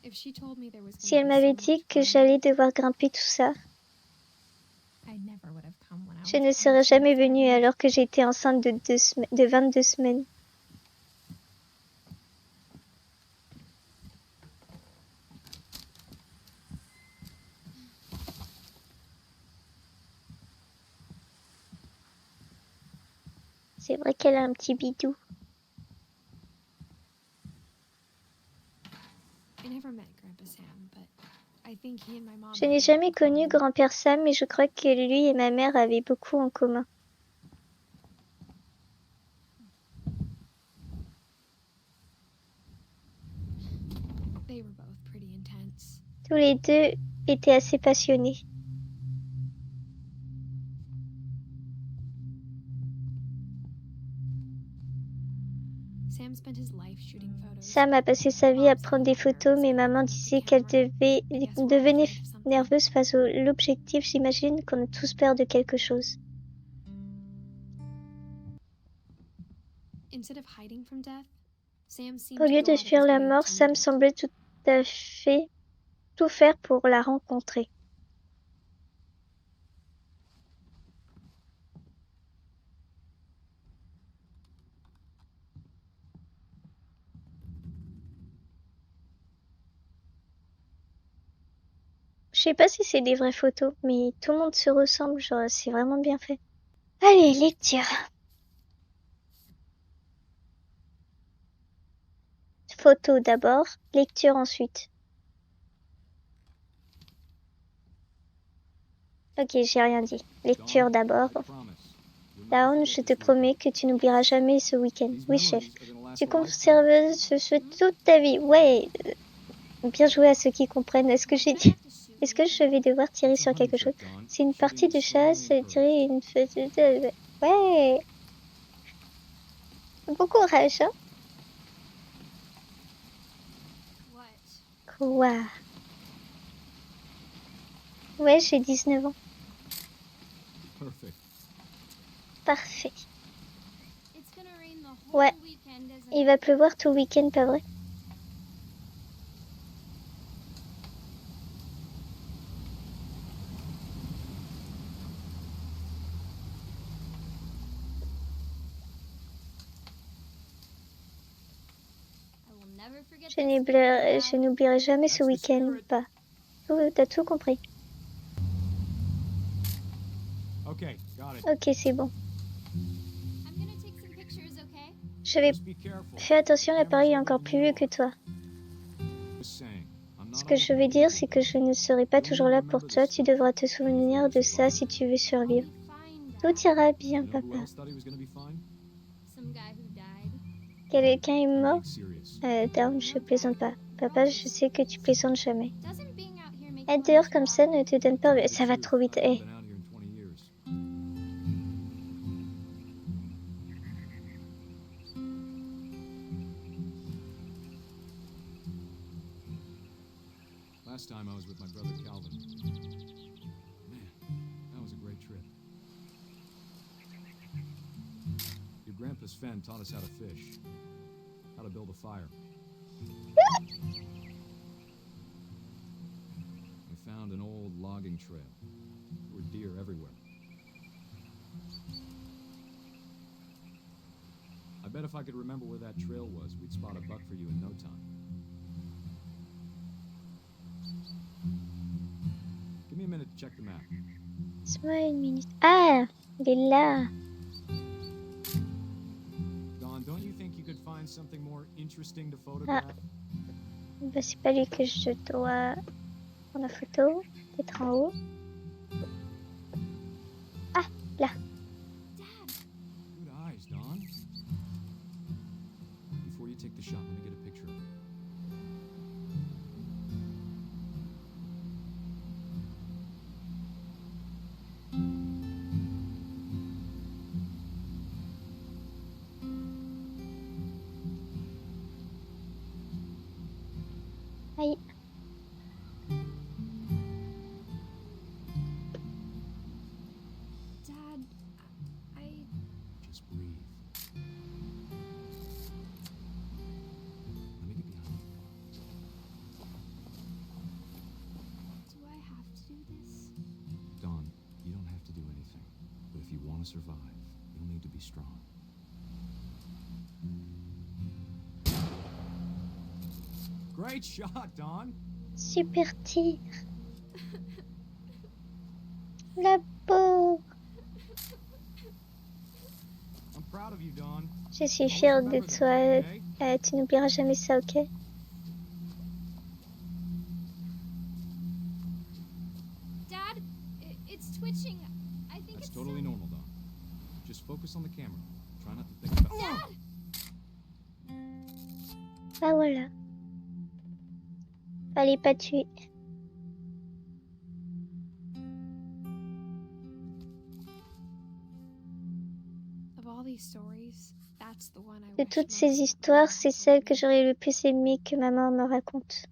if she told me there was si going elle to be m'avait so dit much que fun, j'allais devoir grimper tout ça, I never would have come when I je was ne serais 22 jamais weeks venue pregnant. alors que j'étais enceinte de 22 semaines. C'est vrai qu'elle a un petit bidou. I never met Grandpa Sam, but I think he and my mom Je had n'ai a lot jamais in connu common. grand-père Sam, mais je crois que lui et ma mère avaient beaucoup en commun. They were both pretty intense. Tous les deux étaient assez passionnés. Sam spent his life shooting photos. Sam a passé sa vie à prendre des photos, mais maman disait qu'elle devenait nerveuse face à l'objectif. J'imagine qu'on a tous peur de quelque chose. Instead of hiding from death, Sam seemed Au to lieu go de out of fuir his la way mort, to Sam meet it. semblait tout faire pour la rencontrer. Je sais pas si c'est des vraies photos, mais tout le monde se ressemble, genre c'est vraiment bien fait. Allez, lecture. Photo d'abord, lecture ensuite. Ok, j'ai rien dit. Lecture d'abord. Dawn, je te promets que tu n'oublieras jamais ce week-end. Oui, chef. Tu conserves ce souhait toute ta vie. Ouais. Bien joué à ceux qui comprennent. Est-ce que je vais devoir tirer sur quelque chose? C'est une partie de chasse, tirer une feuille de... Ouais. Bon courage, hein. Quoi? Ouais, j'ai 19 ans. Parfait. Ouais. Il va pleuvoir tout le week-end, pas vrai? Je n'oublierai jamais ce week-end. Pas. T'as tout compris. Ok, c'est bon. Je vais... Fais attention, l'appareil est encore plus vieux que toi. Ce que je veux dire, c'est que je ne serai pas toujours là pour toi. Tu devras te souvenir de ça si tu veux survivre. Tout ira bien, papa. Quelqu'un est mort? Down, je plaisante pas. Papa, je sais que tu plaisantes jamais. Être dehors comme ça ne te donne pas... Ça va trop vite. Hey. Last time I was with my brother Calvin. Man, that was a great trip. Your grandpa's Fen taught us how to fish, how to build a fire. We found an old logging trail. There were deer everywhere. I bet if I could remember where that trail was, we'd spot a buck for you in no time. Give me a minute to check the map. Laisse-moi une minute. Ah, il est là. Dawn, don't you think you could find something more interesting to photograph? Bah, c'est pas lui que je dois prendre la photo. Peut-être en haut. Ah, là. Good eyes, Dawn. Before you take the shot, let me get a picture of it. Aïe. Dad, Just breathe. Let me get behind you. do I have to do this? Dawn, you don't have to do anything. But if you want to survive, you'll need to be strong. Great shot, Dawn. Super tir. La pauvre. I'm proud of you, Dawn. Je suis fière de toi. Tu n'oublieras jamais ça, ok? Dad, it's twitching. I think That's it's totally silly. normal, Dawn. Just focus on the camera. Try not to think about... Dad! Ah voilà. Fallait pas tuer. Of all these stories, that's the one I De wish toutes most ces people histoires, had c'est told celle que me. j'aurais le plus aimé que ma mère me raconte.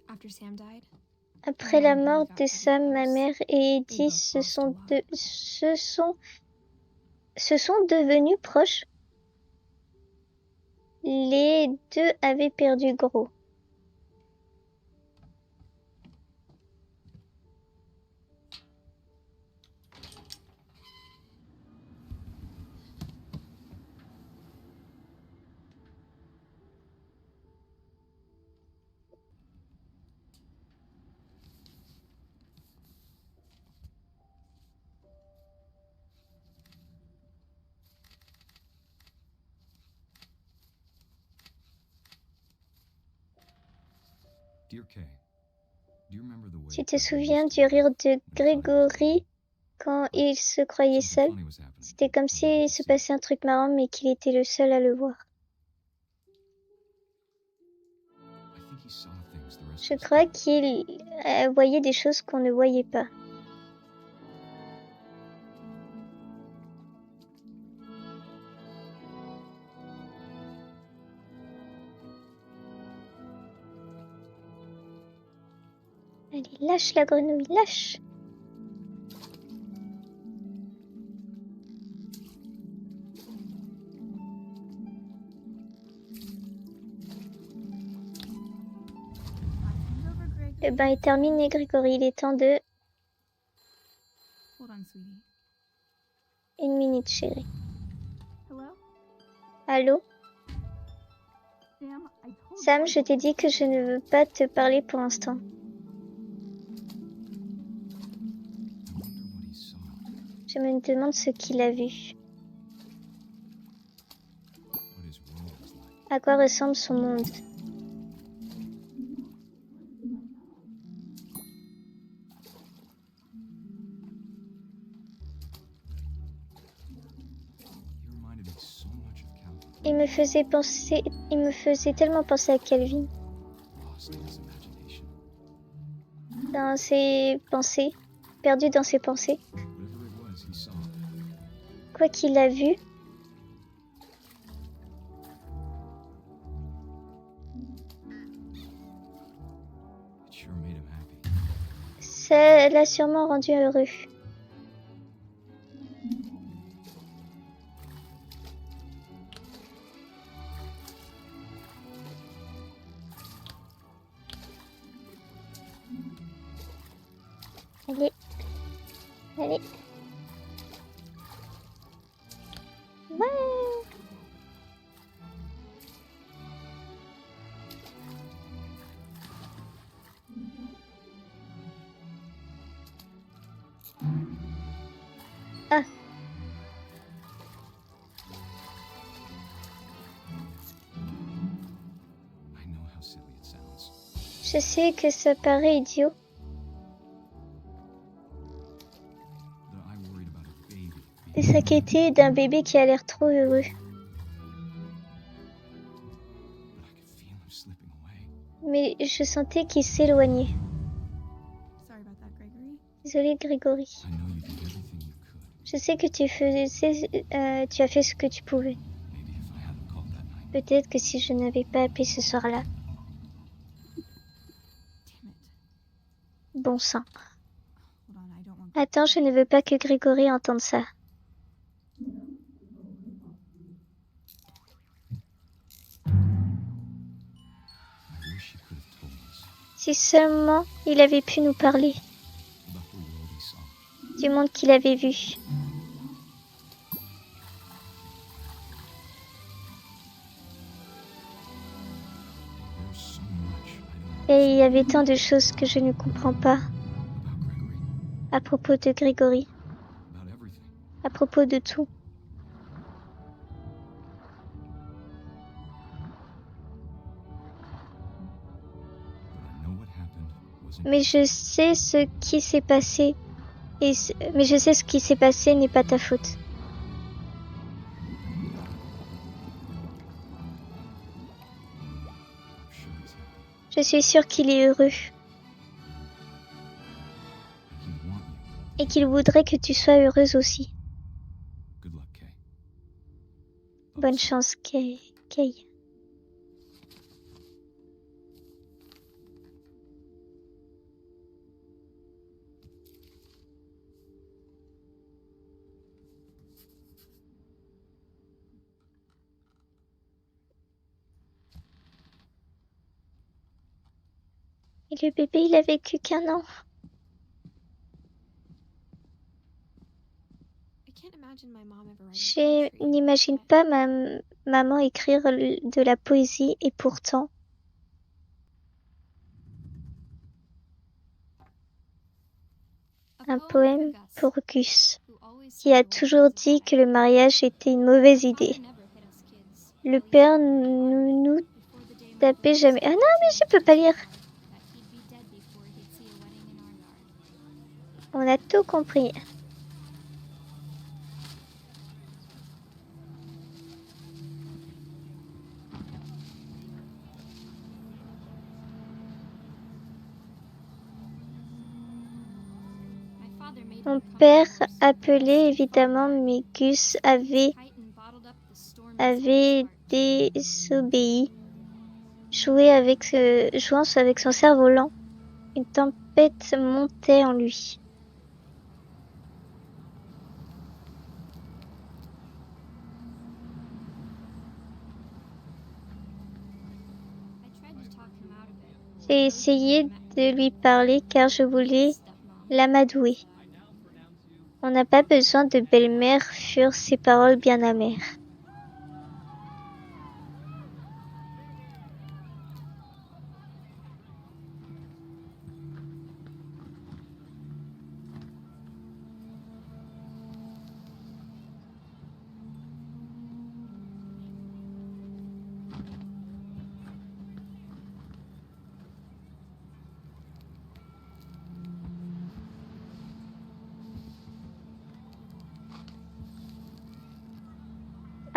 After Sam died, Après la mort de Sam, ma mère et Eddie se sont devenus proches. Les deux avaient perdu gros. Dear Kay, do you remember the way... Tu te souviens du rire de Grégory quand il se croyait seul? C'était comme s'il se passait un truc marrant mais qu'il était le seul à le voir. Je crois qu'il voyait des choses qu'on ne voyait pas. Allez, lâche la grenouille, lâche. Le bain est terminé, Grégory. Il est temps de... Hold on, sweetie. 1 minute, chérie. Hello? Allô? Sam, I told Sam, je t'ai dit que je ne veux pas te parler pour l'instant. I wonder what he saw. Je me demande ce qu'il a vu. What his world was like. À quoi ressemble son monde? He reminded me so much of Calvin. Il me faisait tellement penser à Calvin. Lost in his imagination. Dans ses pensées. Perdu dans ses pensées. Whatever it was he saw. Quoi qu'il a vu, It sure made him happy. ça l'a sûrement rendu heureux. Allez. Allez. Ouais. Ah. I know how silly it sounds. Je sais que ça paraît idiot, That I worried about a baby de being s'inquiéter d'un bébé qui a l'air trop heureux. but I could feel him slipping away. Mais je sentais qu'il s'éloignait. Sorry about that, Gregory. Désolé, Grégory. I know you did everything you could. Je sais que tu as fait ce que tu pouvais. Maybe if I hadn't called that night. Peut-être que si je n'avais pas appelé ce soir-là. Damn it. Bon sang. Hold on, I don't want... Attends, je ne veux pas que Grégory entende ça. I wish he could have told us Si seulement il avait pu nous parler about the world he saw. du monde qu'il avait vu. There's so much I don't know Et il y avait tant de choses que je ne comprends pas about Gregory. à propos de Grégory, About everything. à propos de tout. But I know what happened wasn't Mais je sais ce qui s'est passé. Mais je sais ce qui s'est passé n'est pas ta faute. I'm sure he's happy. Je suis sûre qu'il est heureux And he'd want you. et qu'il voudrait que tu sois heureuse aussi. Good luck, Kay. Bonne chance, Kay. Et le bébé, il a vécu qu'1 an. I can't imagine my mom ever writing Je poetry. n'imagine pas ma maman écrire de la poésie et pourtant, un poème pour Gus, qui a toujours dit que le mariage était une mauvaise idée. Le père nous tapait jamais. Ah non, mais je peux pas lire. On a tout compris. Mon père appelait évidemment, mais Gus avait désobéi, jouant avec son cerf-volant. Une tempête montait en lui. J'ai essayé de lui parler car je voulais l'amadouer. On n'a pas besoin de belle-mère, furent ses paroles bien amères.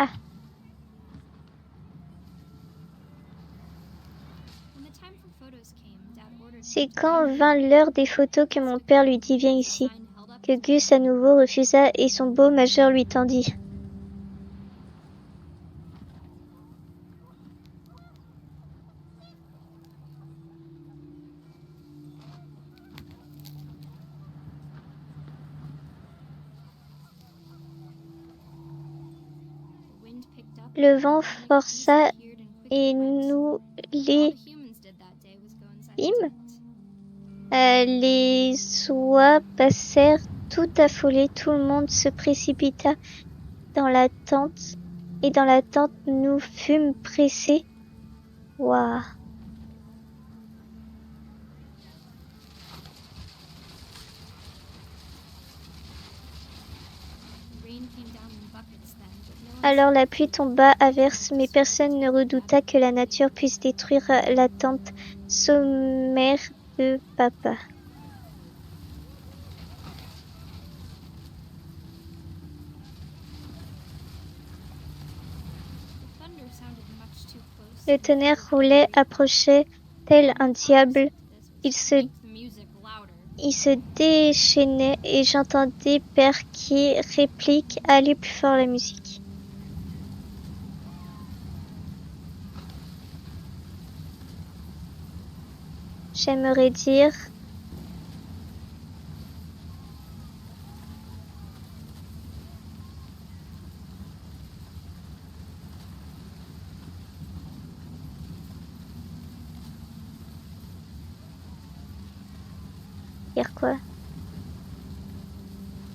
Ah. C'est quand vint l'heure des photos que mon père lui dit viens ici, que Gus à nouveau refusa et son beau majeur lui tendit. Le vent força et nous les vîmes. Les oies passèrent tout affolées, tout le monde se précipita dans la tente, et dans la tente nous fûmes pressés. Waouh! Alors la pluie tomba à verse, mais personne ne redouta que la nature puisse détruire la tente sommaire de papa. Le tonnerre roulait, approchait tel un diable. Il se déchaînait et j'entendais père qui réplique « Allez plus fort la musique ». J'aimerais dire... Dire quoi?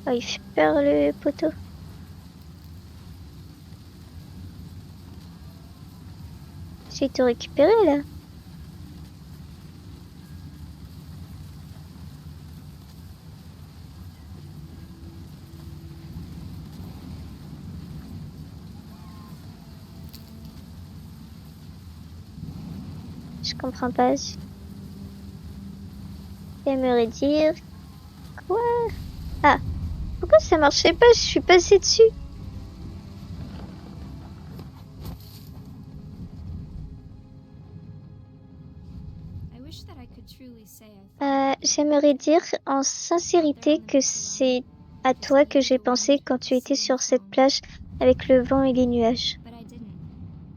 Oh, il fait peur le poteau. J'ai tout récupéré là. Je comprends pas. J'aimerais dire... Quoi? Ah. Pourquoi ça marchait pas? Je suis passée dessus. J'aimerais dire en sincérité que c'est à toi que j'ai pensé quand tu étais sur cette plage avec le vent et les nuages.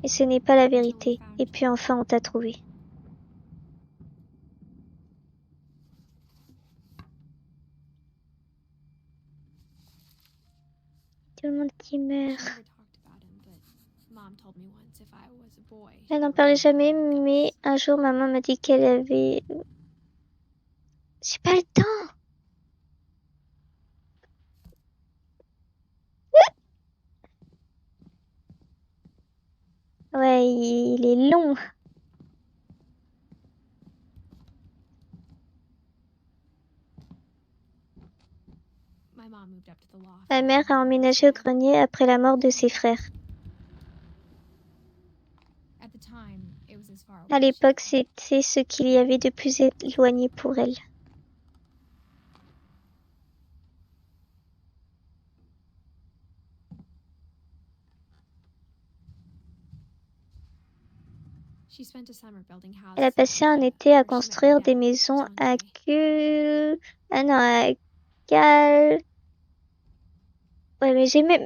Et ce n'est pas la vérité. Et puis enfin on t'a trouvé. Tout le monde qui meurt. Elle n'en parlait jamais, mais un jour maman m'a dit qu'elle avait... J'ai pas le temps. Ouais, il est long. Ma mère a emménagé au grenier après la mort de ses frères. À l'époque, c'était ce qu'il y avait de plus éloigné pour elle. Elle a passé un été à construire des maisons à Gal... Ouais, mais j'ai même...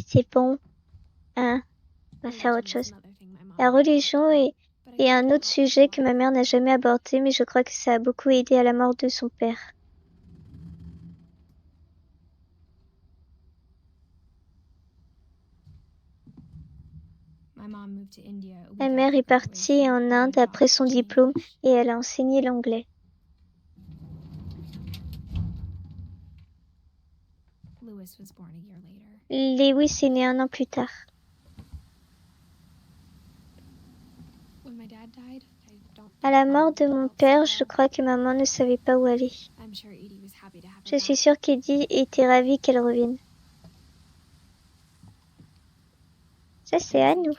C'est bon, hein, on va faire autre chose. La religion est Et un autre sujet que ma mère n'a jamais abordé, mais je crois que ça a beaucoup aidé à la mort de son père. Ma mère est partie en Inde après son diplôme et elle a enseigné l'anglais. Lewis est né un an plus tard. À la mort de mon père, je crois que maman ne savait pas où aller. Je suis sûre qu'Eddie était ravie qu'elle revienne. Ça, c'est à nous.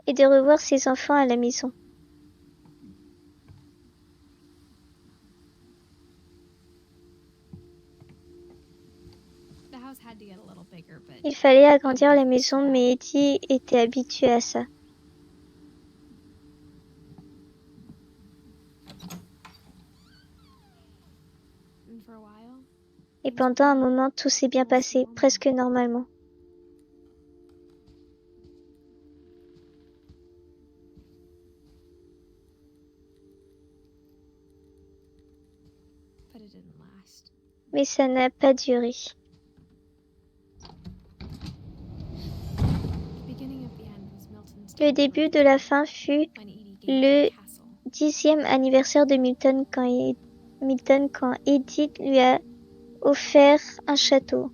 Et de revoir ses enfants à la maison. Il fallait agrandir la maison, mais Eddie était habitué à ça. Et pendant un moment, tout s'est bien passé, presque normalement. Mais ça n'a pas duré. Le début de la fin fut le 10e anniversaire de Milton quand Edith lui a offert un château.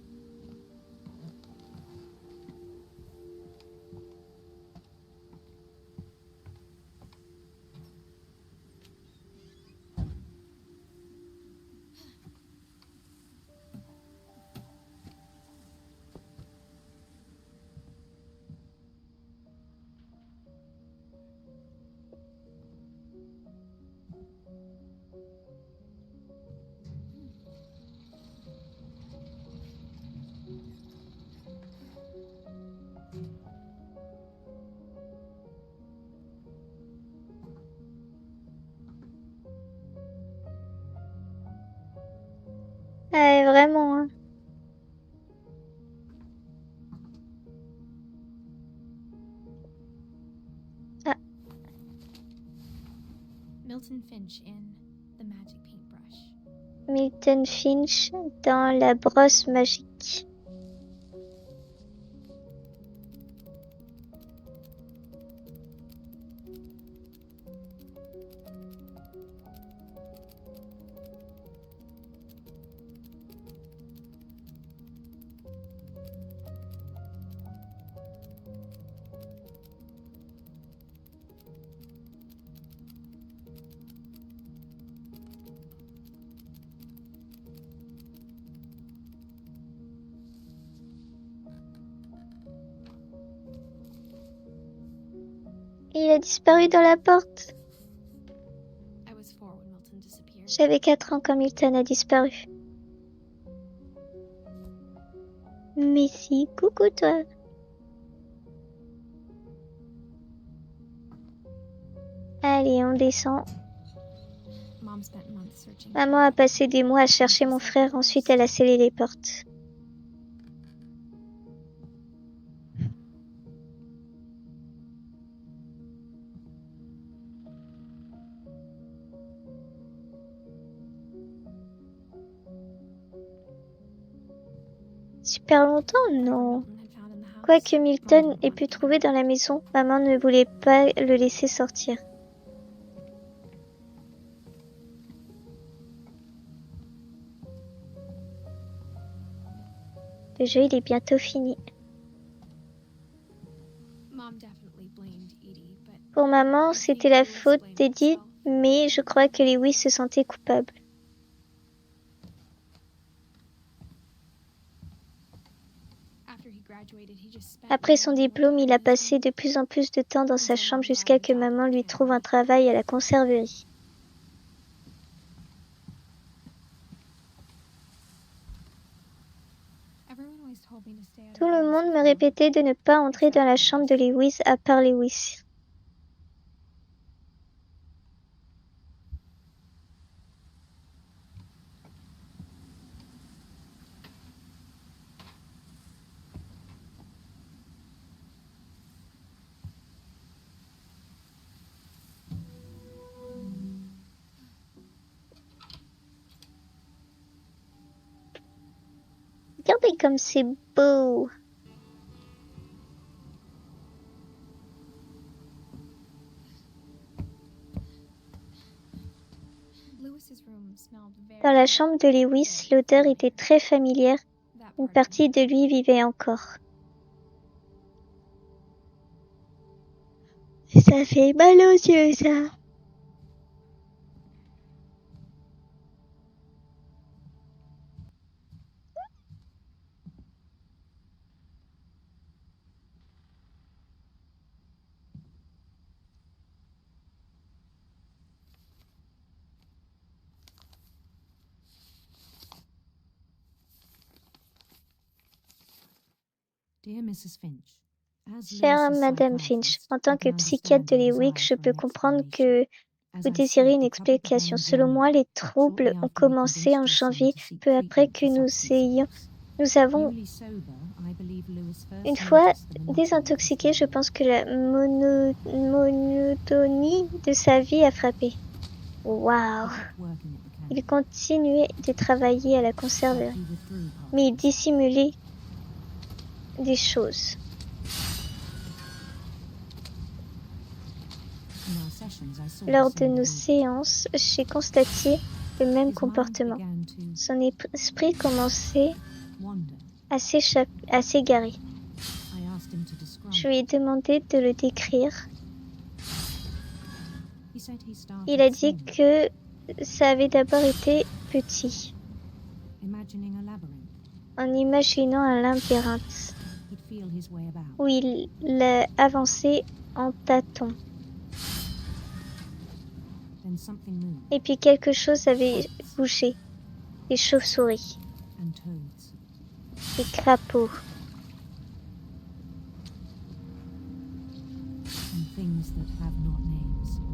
Ouais, vraiment, hein. Ah. Milton Finch dans La brosse magique. Il a disparu dans la porte. J'avais 4 ans quand Milton a disparu. Mais si, coucou toi. Allez, on descend. Maman a passé des mois à chercher mon frère, ensuite elle a scellé les portes. Super longtemps, non. Quoi que Milton ait pu trouver dans la maison, maman ne voulait pas le laisser sortir. Le jeu, il est bientôt fini. Pour maman, c'était la faute d'Edith, mais je crois que Lewis se sentait coupable. Après son diplôme, il a passé de plus en plus de temps dans sa chambre jusqu'à que maman lui trouve un travail à la conserverie. Tout le monde me répétait de ne pas entrer dans la chambre de Lewis à part Lewis. Regardez comme c'est beau. Dans la chambre de Lewis, l'odeur était très familière. Une partie de lui vivait encore. Ça fait mal aux yeux, ça. Chère Madame Finch, en tant que psychiatre de l'Ewick, je peux comprendre que vous désirez une explication. Selon moi, les troubles ont commencé en janvier, peu après que nous avons une fois désintoxiqué. Je pense que la monotonie de sa vie a frappé. Waouh! Il continuait de travailler à la conserverie, mais il dissimulait des choses. Lors de nos séances, j'ai constaté le même comportement. Son esprit commençait à s'égarer. Je lui ai demandé de le décrire. Il a dit que ça avait d'abord été petit, en imaginant un labyrinthe, où il avançait en tâtons. Et puis quelque chose avait bougé, des chauves-souris, des crapauds,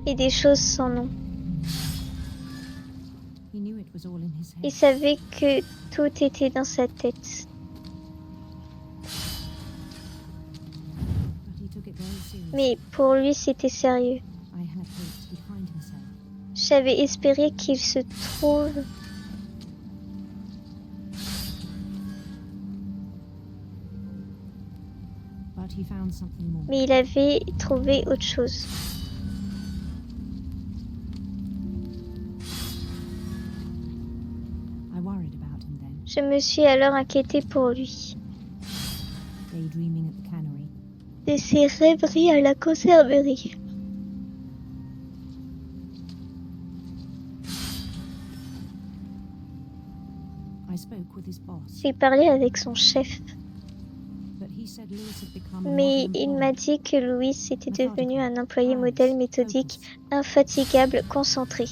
et des choses sans nom. Il savait que tout était dans sa tête. Mais pour lui, c'était sérieux. J'avais espéré qu'il se trouve. Mais il avait trouvé autre chose. Je me suis alors inquiétée pour lui. De ses rêveries à la conserverie. J'ai parlé avec son chef, mais il m'a dit que Louis était devenu un employé modèle, méthodique, infatigable, concentré.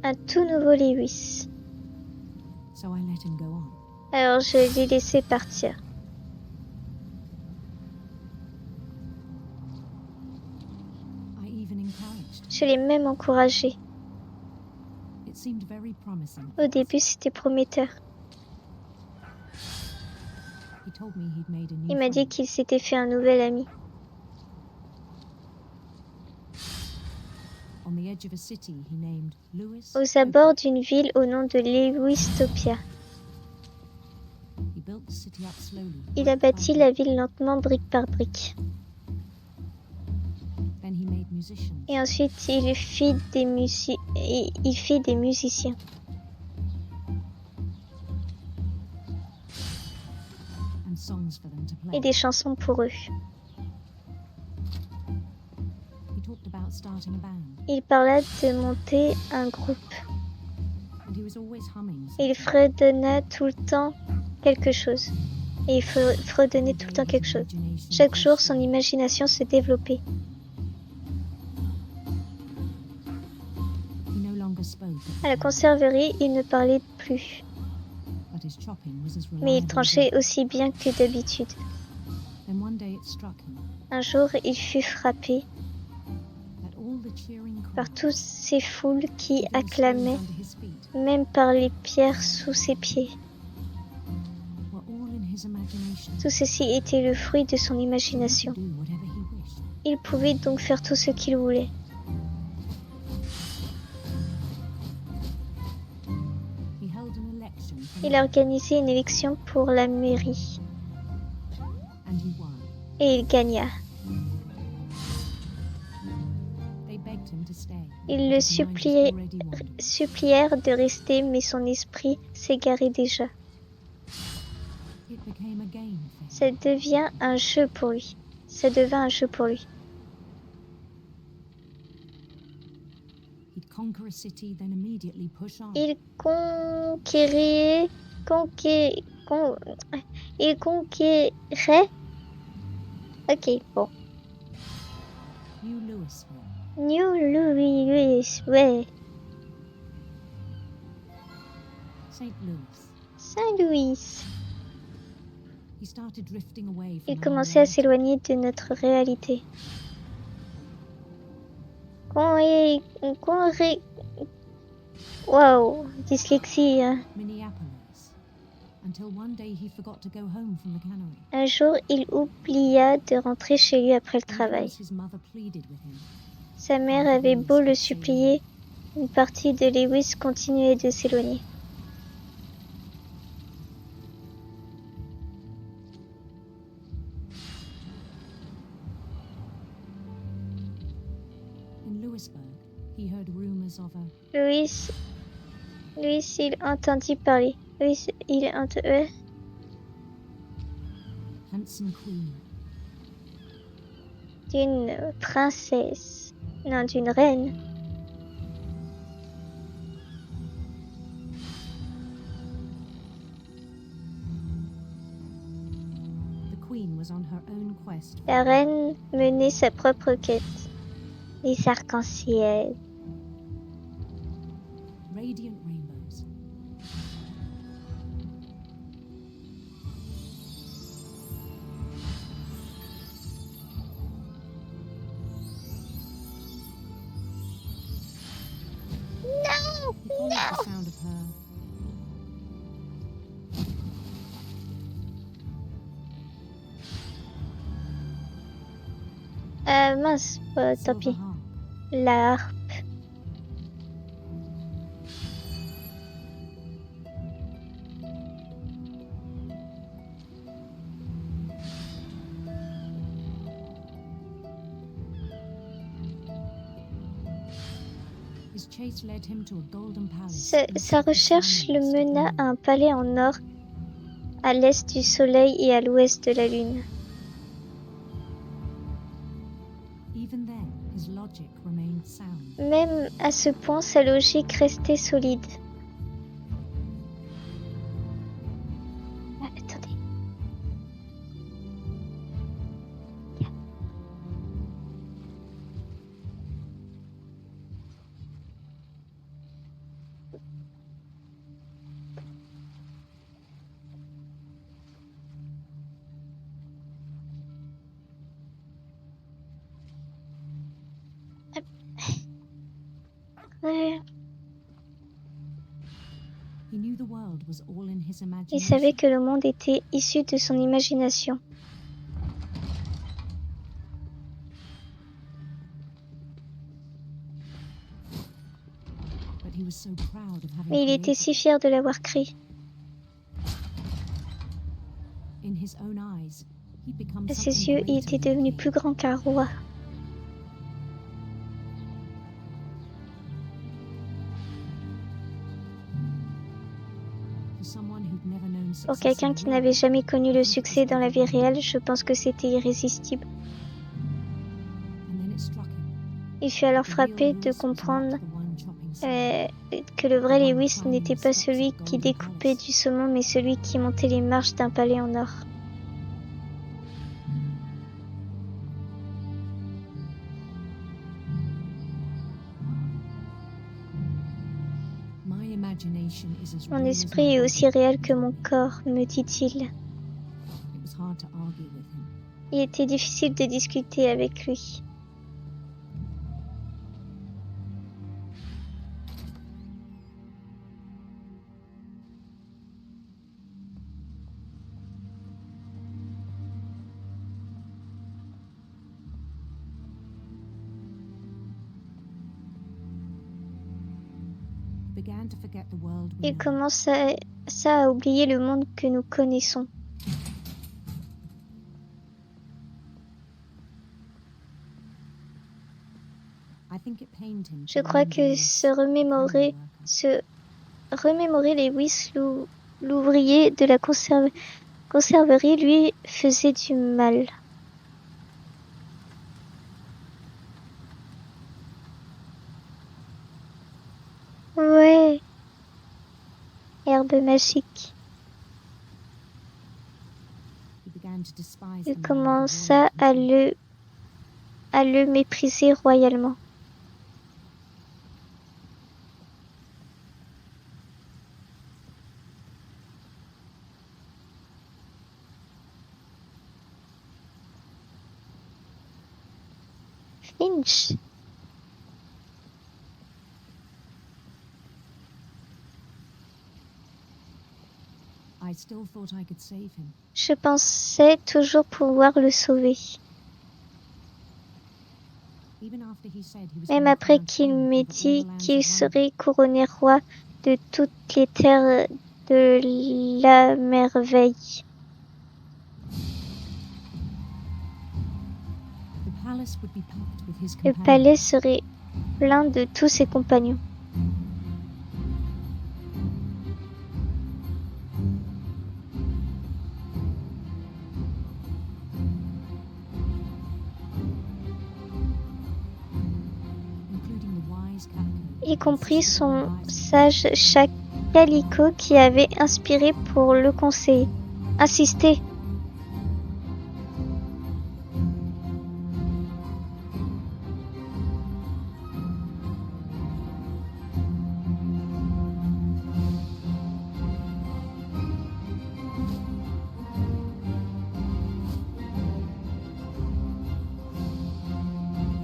Un tout nouveau Lewis. Alors je l'ai laissé partir. Je l'ai même encouragé. Au début, c'était prometteur. Il m'a dit qu'il s'était fait un nouvel ami. Aux abords d'une ville au nom de Lewistopia. Il a bâti la ville lentement, brique par brique. Et ensuite, il fit des musiciens. Et des chansons pour eux. Il parla de monter un groupe. Il fredonna tout le temps quelque chose. Et il fredonnait tout le temps quelque chose. Chaque jour, son imagination se développait. À la conserverie, il ne parlait plus. Mais il tranchait aussi bien que d'habitude. Un jour, il fut frappé par toutes ces foules qui acclamaient, même par les pierres sous ses pieds. Tout ceci était le fruit de son imagination. Il pouvait donc faire tout ce qu'il voulait. Il a organisé une élection pour la mairie. And he won. Et il gagna. They begged him to stay. Ils le but his mind was already wandering. supplièrent de rester, mais son esprit s'égarait déjà. It became a game for him. Ça devient un jeu pour lui. Ça devint un jeu pour lui. He'd conquer a city, then immediately push on. Il conquérait... Il conquérait... Ok, bon. New Louisville. New Louis, ouais. St. Louis. Saint-Louis. He started drifting away from Il our commençait à reality. s'éloigner de notre réalité. Wow, dyslexie. Hein. Minneapolis. Until one day he forgot to go home from the cannery. Un jour, il oublia de rentrer chez lui après le travail. His mother pleaded with him. Sa mère avait beau le supplier, une partie de Lewis continuait de s'éloigner. In Louisburg, he heard rumors of a Louis, il entendit parler. handsome queen. D'une princesse. Non, d'une reine. The queen was on her own quest. La reine menait sa propre quête. Les arcs-en-ciel. Radiant rainbows. No! He followed the sound of her Mince, tant silver pis. harp. La harpe. His chase led him to a golden palace. Sa recherche le mena à un palais en or, à l'est du soleil et à l'ouest de la lune. Even then, his logic remained sound. Même à ce point, sa logique restait solide. Ah, attendez. Ouais. He knew the world was all in his Il imagination. savait que le monde était issu de son imagination. But he was so proud of having Mais il était created si fier de l'avoir créé. in his own eyes. He'd become À ses something yeux, il greater était than devenu he. plus grand qu'un roi. For someone who'd never known Pour success quelqu'un in qui real n'avait life, jamais connu le it was succès dans la vie unbelievable. réelle, je pense que c'était irrésistible. And then it struck him. Il fut alors The real frappé Lewis de was not comprendre the one chopping saw. que le vrai Lewis n'était pas celui qui découpait du saumon, mais celui qui montait les marches d'un palais en or. My imagination is as Mon real as esprit my est body. aussi réel que mon corps, me dit-il. It was hard to argue with him. Il était difficile de discuter avec lui. began to forget the world we Il know. commence à oublier le monde que nous connaissons. I think it pained him Je to crois remember que Lewis, se the remémorer, canning worker. Lewis, l'ouvrier de la conserverie, lui faisait du mal. Ouais. Herbe magique. He began to despise Il the man commença with royal à le mépriser royalement. Finch. I still thought I could save him. Je pensais toujours pouvoir le sauver. Even after he said he was Même going to après crown qu'il king m'ait over all dit the lands qu'il of Wonder. serait couronné roi de toutes les terres de la merveille. The palace would be packed with his Le companions. palais serait plein de tous ses compagnons. Including the wise Calico, Y compris son sage chat Calico qui avait inspiré pour le conseiller. Insisté.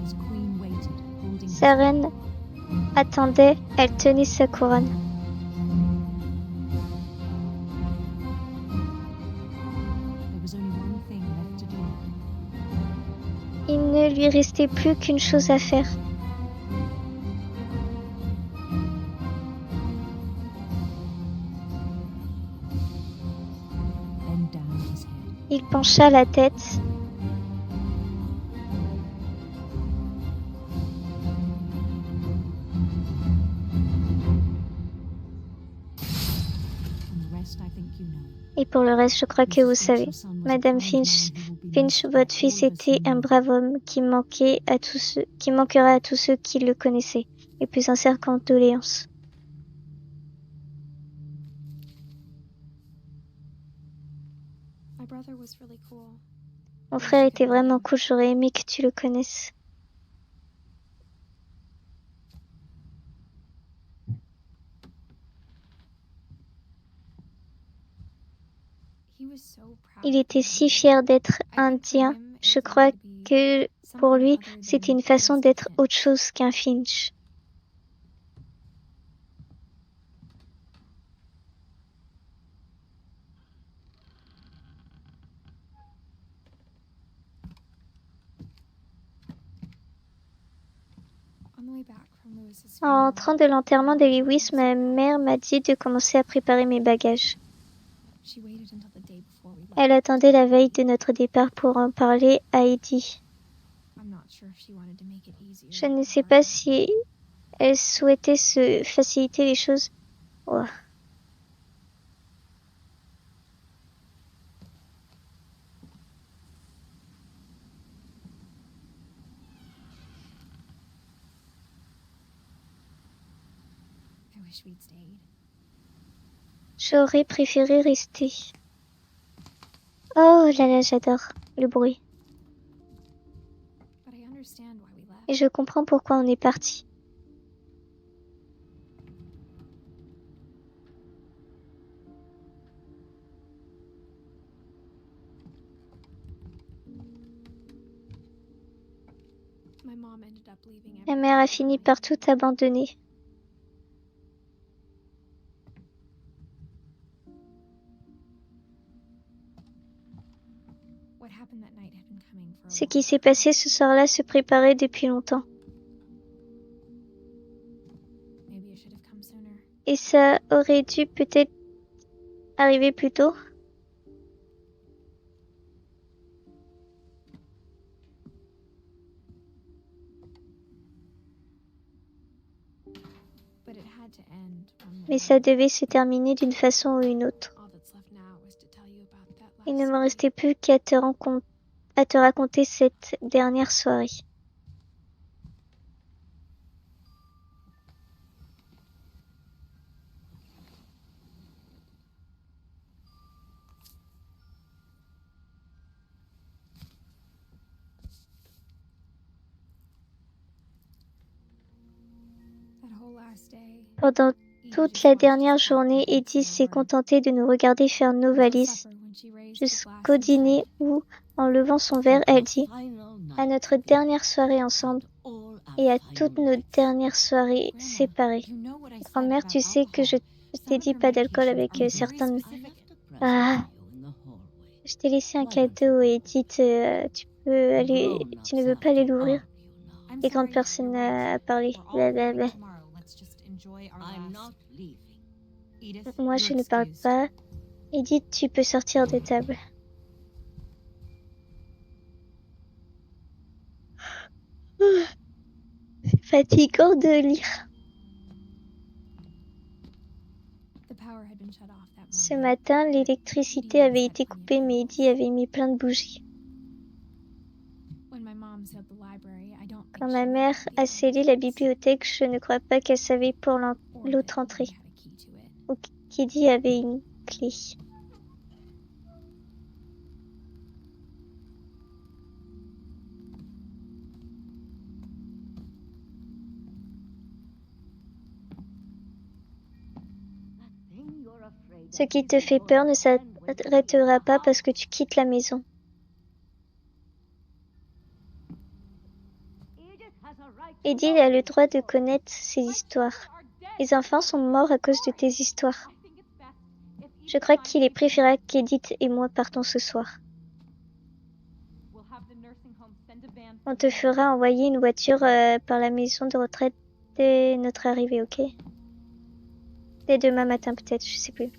his queen waited, holding Sa his reine attendait, elle tenait sa couronne. There was only one thing left to do. Il ne lui restait plus qu'une chose à faire. Bend down his head. Il pencha la tête. And the rest I think you know. Et pour le reste, je crois que vous Mr. savez. Finch's son was a Madame kind man Finch, who will be Finch, missed by votre fils all of us était who un know. brave homme qui manquera à tous ceux qui le connaissaient. Les plus sincères condoléances. My brother was really cool. Mon frère était vraiment cool, j'aurais aimé que tu le connaisses. He was so proud Il of était being si fier d'être I think for indien. him, it Je was crois going to be que pour something lui, other c'était than une façon just a d'être Finch. autre chose qu'un Finch. On the way back from Lewis's En funeral, rentrant de l'enterrement de Lewis, ma mère m'a dit de commencer à préparer mes bagages. she waited until the day before we left. Elle attendait la veille de notre départ pour en parler à Eddie. I'm not sure if she wanted to make it easier. Je ne or sais harder. pas si elle souhaitait se faciliter les choses. Oh. I wish we'd stayed. J'aurais préféré rester. Oh là là, j'adore le bruit. But I understand why we left. Et je comprends pourquoi on est parti. My mom ended up leaving Ma mère a fini par tout abandonner. What happened that night had been coming for a Ce long qui s'est time. passé ce soir-là se préparait depuis longtemps. Maybe I should have come sooner. Et ça aurait dû peut-être arriver plus tôt. But it had to end one way. Mais ça devait se terminer d'une façon ou une autre. All that's left now is to tell you about that Il last ne me restait plus qu'à te raconter cette dernière soirée. that whole last day. Pendant toute la dernière journée, Edith s'est contentée de nous regarder faire nos valises jusqu'au dîner où, en levant son verre, elle dit « À notre dernière soirée ensemble et à toutes nos dernières soirées séparées. Grand-mère, tu sais que je t'ai dit pas d'alcool avec certains de... Ah, je t'ai laissé un cadeau, Edith, tu ne veux pas aller l'ouvrir ?» Et quand personne n'a parlé. Blablabla. Moi, je ne parle pas. Edith, tu peux sortir de table. C'est fatigant de lire. Ce matin, l'électricité avait été coupée, mais Eddie avait mis plein de bougies. Quand ma mère a scellé la bibliothèque, je ne crois pas qu'elle savait pour l'autre entrée. Ou qu'Eddie avait une clé. Ce qui te fait peur ne s'arrêtera pas parce que tu quittes la maison. Eddie a le droit de connaître ces histoires. Les enfants sont morts à cause de tes histoires. Je crois qu'il est préférable qu'Edith et moi partons ce soir. On te fera envoyer une voiture par la maison de retraite dès notre arrivée, ok? Dès demain matin peut-être, je sais plus.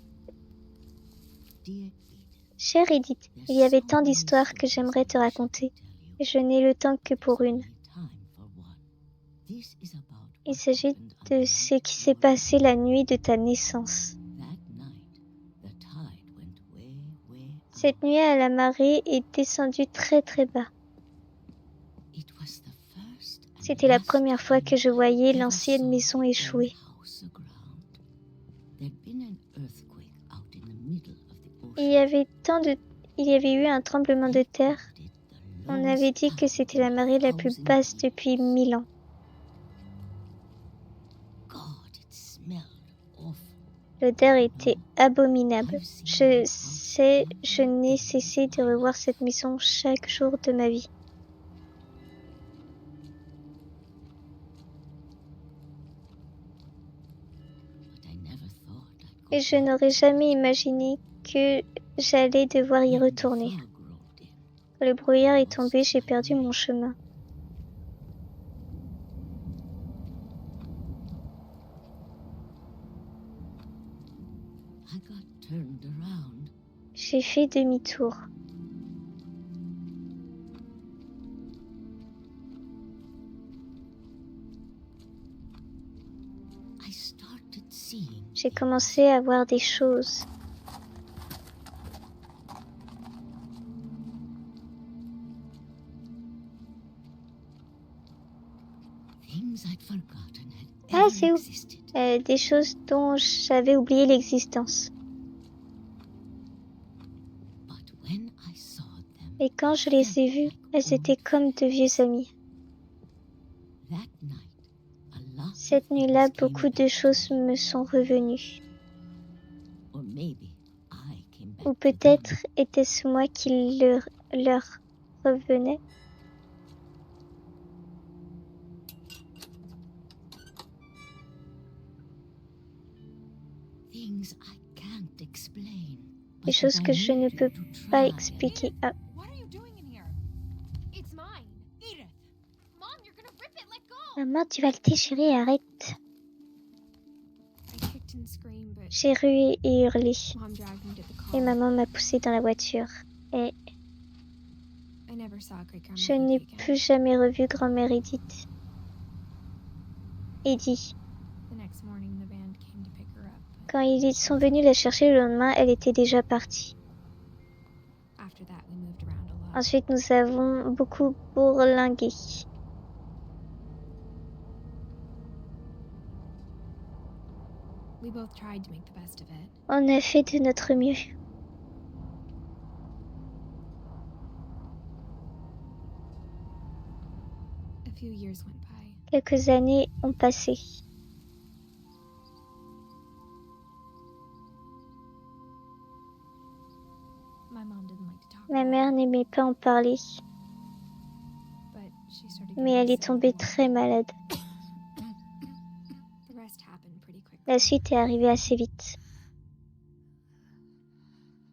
Chère Edith, il y avait tant d'histoires que j'aimerais te raconter, et je n'ai le temps que pour une. Il s'agit de ce qui s'est passé la nuit de ta naissance. Cette nuit, la marée est descendue très très bas. C'était la première fois que je voyais l'ancienne maison échouer. Il y avait eu un tremblement de terre. On avait dit que c'était la marée la plus basse depuis 1000 ans. L'odeur était abominable. Je n'ai cessé de revoir cette maison chaque jour de ma vie. Et je n'aurais jamais imaginé que j'allais devoir y retourner. Quand le brouillard est tombé, j'ai perdu mon chemin. J'ai fait demi-tour. J'ai commencé à voir des choses. Ah, c'est où? Des choses dont j'avais oublié l'existence. Et quand je les ai vues, elles étaient comme de vieux amis. Cette nuit-là, beaucoup de choses me sont revenues. Ou peut-être était-ce moi qui leur revenais. Des choses que je ne peux pas expliquer. Ah. Maman, tu vas le déchirer, arrête. J'ai rué et hurlé, Mom dragged me to the car. et maman m'a poussé dans la voiture. Et I never saw great-grandma je n'ai Vicky plus again. jamais revu grand-mère Edith. Eddie. The next morning, the band came to pick her up. Quand ils sont venus la chercher le lendemain, elle était déjà partie. After that, we moved around a lot. Ensuite, nous avons beaucoup bourlingué. We both tried to make the best of it. On a fait de notre mieux. A few years went by. Quelques années ont passé. My mom didn't like to talk Ma about mère it, n'aimait pas en parler, but she started mais getting elle est sick. tombée très malade. The rest happened pretty quickly. La suite est arrivée assez vite.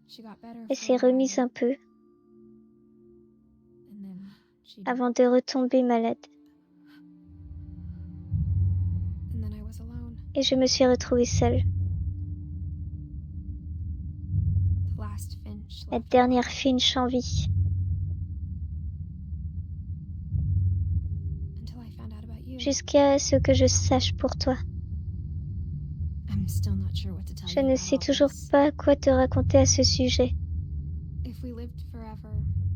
She got better Elle for s'est a while, remise un peu and then she avant de retomber malade. and then I was alone. Et je me suis retrouvée seule. The last Finch La left dernière alive, Finch en vie. until I found out about you. Jusqu'à ce que je sache pour toi. I'm still not sure what to tell Je you ne about sais all toujours this. pas quoi te raconter à ce sujet. If we lived forever,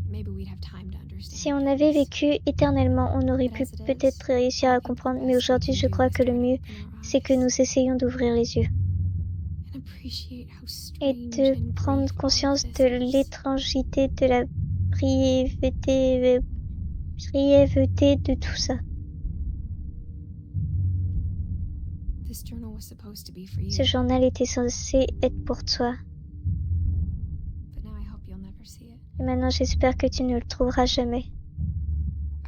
maybe we'd have time to understand. Si on avait things. vécu éternellement, on aurait But pu as it peut-être is, réussir I à think the comprendre, mais best we aujourd'hui can je do crois is que le try to mieux, open our c'est que eyes nous essayons d'ouvrir les yeux and appreciate how et strange de and prendre brief all of conscience this de is. l'étrangeté, de la brièveté de tout ça. This journal was supposed to be for Ce you, journal était censé être pour toi, but now I hope you'll never see it. et maintenant j'espère que tu ne le trouveras jamais.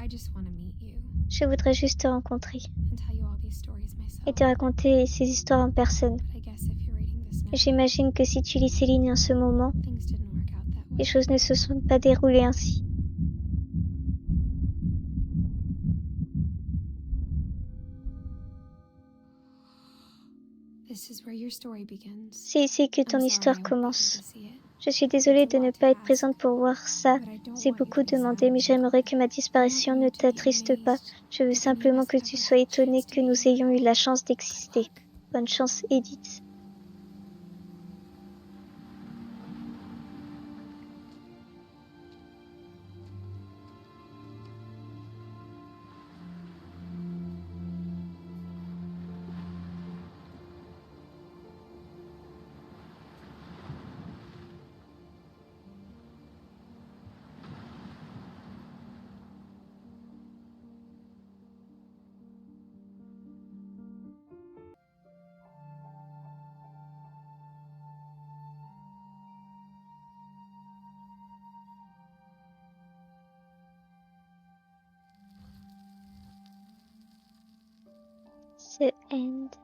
I just want to meet you Je voudrais juste te rencontrer and tell you all these stories myself. et te raconter ces histoires en personne. But I guess if you're reading this now, J'imagine que si tu lis ces lignes en ce moment, things didn't work out that way. les choses ne se sont pas déroulées ainsi. This is where your story begins. C'est ici que I'm ton sorry I histoire won't be commence. here to see it, Je suis désolée de ne pas être présente pour voir ça. but I don't C'est want you beaucoup to be demandé, mais sad. j'aimerais que ma disparition ne t'attriste pas. Je veux simplement que tu sois étonnée que nous ayons eu la chance d'exister. Bonne chance, Edith. The end.